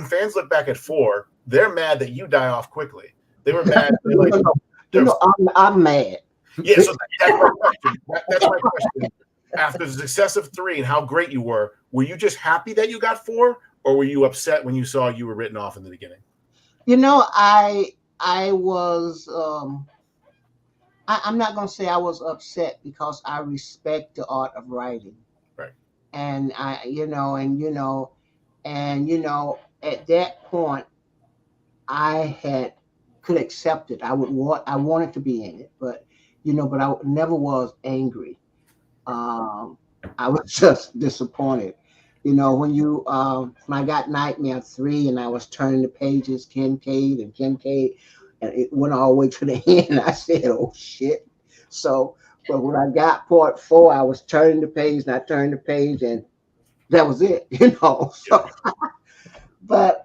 Speaker 3: fans look back at 4, they're mad that you die off quickly. They were mad.
Speaker 4: I'm mad.
Speaker 3: Yeah, so that's my question. That's my question. After the success of 3 and how great you were you just happy that you got 4, or were you upset when you saw you were written off in the beginning?
Speaker 4: I was. I'm not gonna say I was upset, because I respect the art of writing.
Speaker 3: Right.
Speaker 4: And at that point, I could accept it. I wanted to be in it, but I never was angry. I was just disappointed. When I got Nightmare 3 and I was turning the pages, Kincaid, and it went all the way to the end. I said, oh shit. So, but when I got part 4, I was turning the page, and I turned the page, and that was it, So, but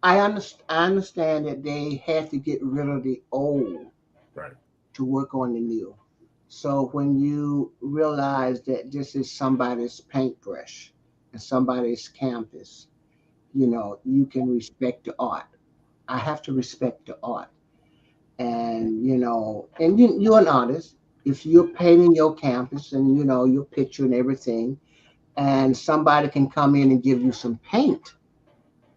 Speaker 4: I understand that they had to get rid of the old,
Speaker 3: right,
Speaker 4: to work on the new. So when you realize that this is somebody's paintbrush and somebody's canvas, you can respect the art. I have to respect the art. And you're an artist. If you're painting your canvas and your picture and everything, and somebody can come in and give you some paint,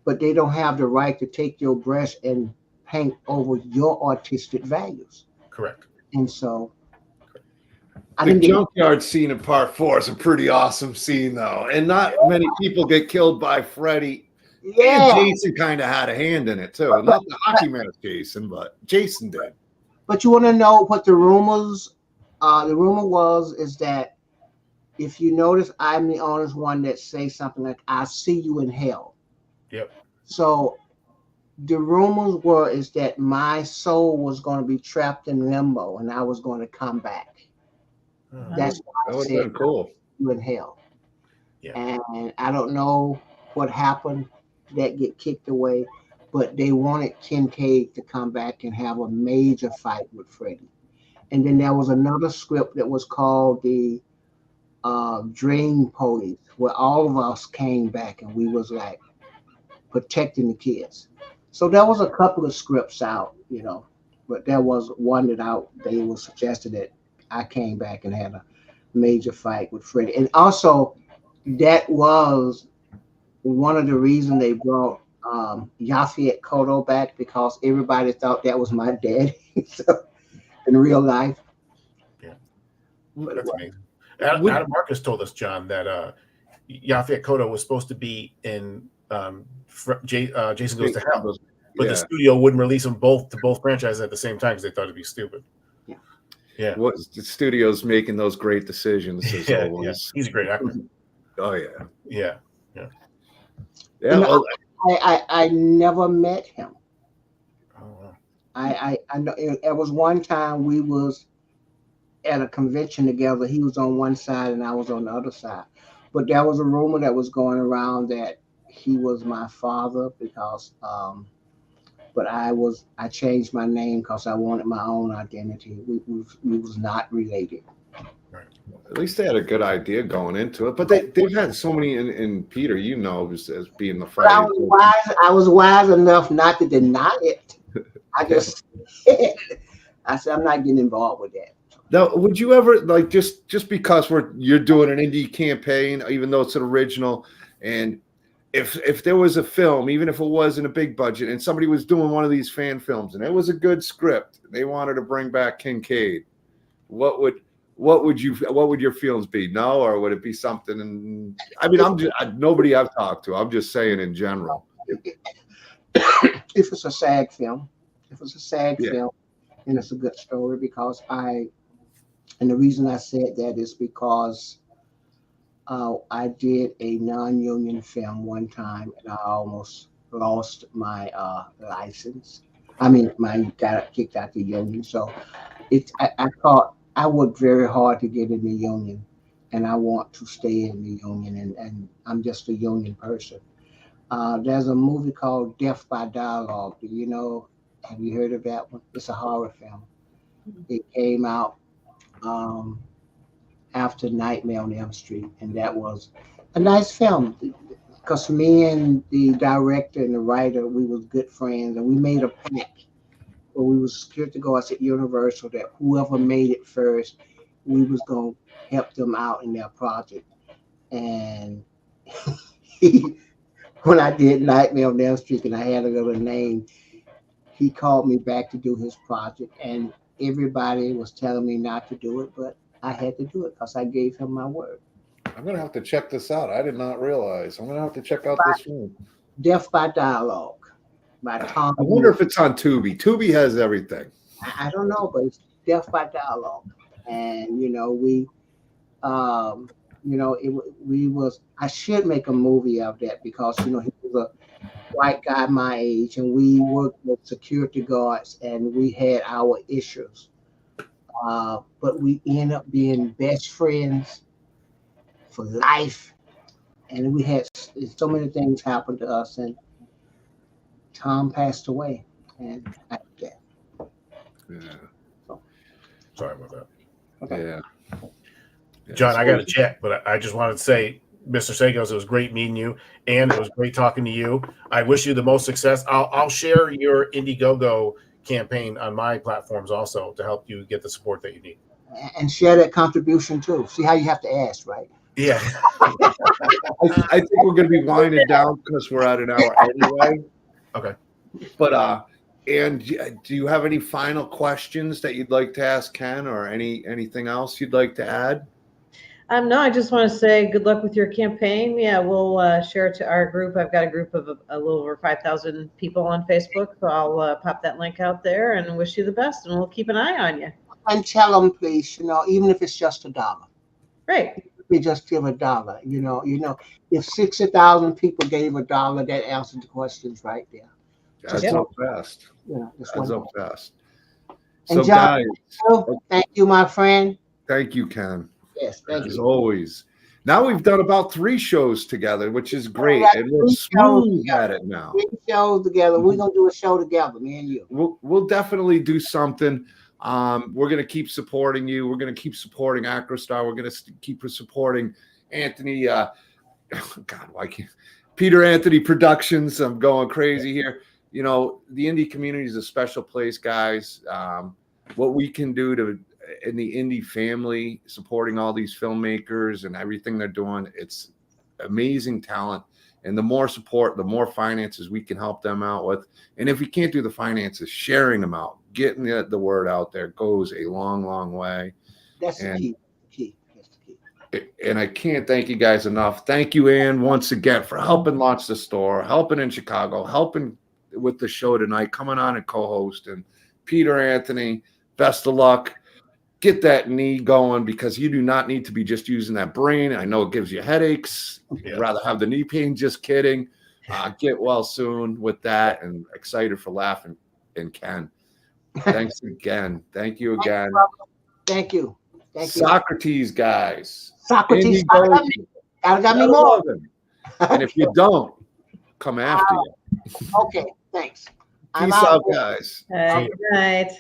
Speaker 4: but they don't have the right to take your brush and paint over your artistic values.
Speaker 3: Correct.
Speaker 4: And so
Speaker 1: The junkyard scene in part 4 is a pretty awesome scene, though, and not many people get killed by Freddy.
Speaker 4: Yeah.
Speaker 1: And Jason kind of had a hand in it too. Not the hockey mask Jason, but Jason did.
Speaker 4: But you want to know what the rumors? The rumor is that if you notice, I'm the honest one that say something like, "I see you in hell."
Speaker 3: Yep.
Speaker 4: So the rumors is that my soul was going to be trapped in limbo and I was going to come back. That's why
Speaker 1: That
Speaker 4: I
Speaker 1: would
Speaker 4: said
Speaker 1: have been cool.
Speaker 4: you in hell.
Speaker 3: Yeah.
Speaker 4: And I don't know what happened that get kicked away, but they wanted Kincaid to come back and have a major fight with Freddy. And then there was another script that was called the Dream Police, where all of us came back and we was like protecting the kids. So there was a couple of scripts out, but there was one they were suggested that I came back and had a major fight with Freddy. And also that was one of the reasons they brought Yaphet Kotto back, because everybody thought that was my daddy. So, in real life.
Speaker 3: Yeah. That's amazing. Adam Marcus told us, John, that Yaphet Kotto was supposed to be in Jason Goes to Hell, but the studio wouldn't release them both to both franchises at the same time because they thought it'd be stupid. Yeah.
Speaker 1: What the studio's making those great decisions.
Speaker 3: Yeah. He's a great actor.
Speaker 1: Oh yeah.
Speaker 3: Yeah.
Speaker 1: Well,
Speaker 4: I never met him.
Speaker 3: Oh, wow.
Speaker 4: I know it was one time we was at a convention together. He was on one side and I was on the other side. But there was a rumor that was going around that he was my father because but I changed my name because I wanted my own identity. We was not related.
Speaker 1: At least they had a good idea going into it. But they've had so many in Peter, as being the Friday.
Speaker 4: I was wise enough not to deny it. I just I said I'm not getting involved with that.
Speaker 1: Now, would you ever just because you're doing an indie campaign, even though it's an original, and if there was a film, even if it wasn't a big budget, and somebody was doing one of these fan films and it was a good script, they wanted to bring back Kincaid, what would your feelings be? No, or would it be something? And I mean, nobody I've talked to. I'm just saying in general.
Speaker 4: If it's a SAG film, film, and it's a good story, because and the reason I said that is because I did a non-union film one time and I almost lost my license. I mean, got kicked out the union. So I thought I worked very hard to get in the union, and I want to stay in the union, and I'm just a union person. There's a movie called Death by Dialogue. Have you heard of that one? It's a horror film. It came out after Nightmare on Elm Street, and that was a nice film because me and the director and the writer, we was good friends, and we made a pact where we was scared to go out at Universal that whoever made it first, we was going to help them out in their project. And when I did Nightmare on Elm Street and I had a little name, he called me back to do his project, and everybody was telling me not to do it, but I had to do it because I gave him my word.
Speaker 1: I'm going to have to check this out. I did not realize. I'm going to have to check out this film.
Speaker 4: Death by Dialogue by Tom.
Speaker 1: I wonder if it's on Tubi. Tubi has everything.
Speaker 4: I don't know, but it's Death by Dialogue. And, we I should make a movie of that because, he was a white guy my age, and we worked with security guards and we had our issues. But we end up being best friends for life. And we had so many things happen to us, and Tom passed away. And I did that.
Speaker 1: Yeah.
Speaker 3: Sorry about that.
Speaker 4: Okay.
Speaker 1: Yeah.
Speaker 3: John, I got to check, but I just wanted to say, Mr. Sagoes, it was great meeting you, and it was great talking to you. I wish you the most success. I'll share your Indiegogo campaign on my platforms also to help you get the support that you need.
Speaker 4: And share that contribution too. See how you have to ask, right?
Speaker 3: Yeah.
Speaker 1: I think we're going to be winding down because we're at an hour anyway.
Speaker 3: Okay.
Speaker 1: But And do you have any final questions that you'd like to ask Ken, or anything else you'd like to add?
Speaker 2: No, I just want to say good luck with your campaign. Yeah, we'll share it to our group. I've got a group of a little over 5,000 people on Facebook, so I'll pop that link out there and wish you the best, and we'll keep an eye on you.
Speaker 4: And tell them, please, even if it's just $1.
Speaker 2: Great.
Speaker 4: We just give $1. If 60,000 people gave $1, that answers the questions right there.
Speaker 1: Adds up fast.
Speaker 4: Just
Speaker 1: Adds
Speaker 4: one
Speaker 1: up fast.
Speaker 4: And
Speaker 1: So,
Speaker 4: John,
Speaker 1: guys,
Speaker 4: thank you, my friend.
Speaker 1: thank you, Ken.
Speaker 4: Yes, thank
Speaker 1: As
Speaker 4: you.
Speaker 1: always. Now we've done about 3 shows together, which is great, and we're smooth at it now.
Speaker 4: 3 shows together. We're gonna do a show together, me and you.
Speaker 1: We'll definitely do something. We're gonna keep supporting you. We're gonna keep supporting Acrostar. We're gonna keep supporting Anthony. God, why can't Peter Anthony Productions? I'm going crazy here. The indie community is a special place, guys. What we can do in the indie family, supporting all these filmmakers and everything they're doing, it's amazing talent. And the more support, the more finances we can help them out with. And if we can't do the finances, sharing them out, getting the word out there goes a long, long way.
Speaker 4: That's the key. That's the key.
Speaker 1: And I can't thank you guys enough. Thank you, Ann, once again for helping launch the store, helping in Chicago, helping with the show tonight, coming on and co-host. And Peter Anthony, best of luck. Get that knee going, because you do not need to be just using that brain. I know it gives you headaches. You'd rather have the knee pain. Just kidding. Get well soon with that, and excited for laughing. And Ken, thanks again. Thank you again.
Speaker 4: Thank you.
Speaker 1: Socrates, guys.
Speaker 4: Socrates. Got me more.
Speaker 1: And if you don't, come after you.
Speaker 4: Okay, thanks.
Speaker 1: Peace out, guys.
Speaker 2: Good night.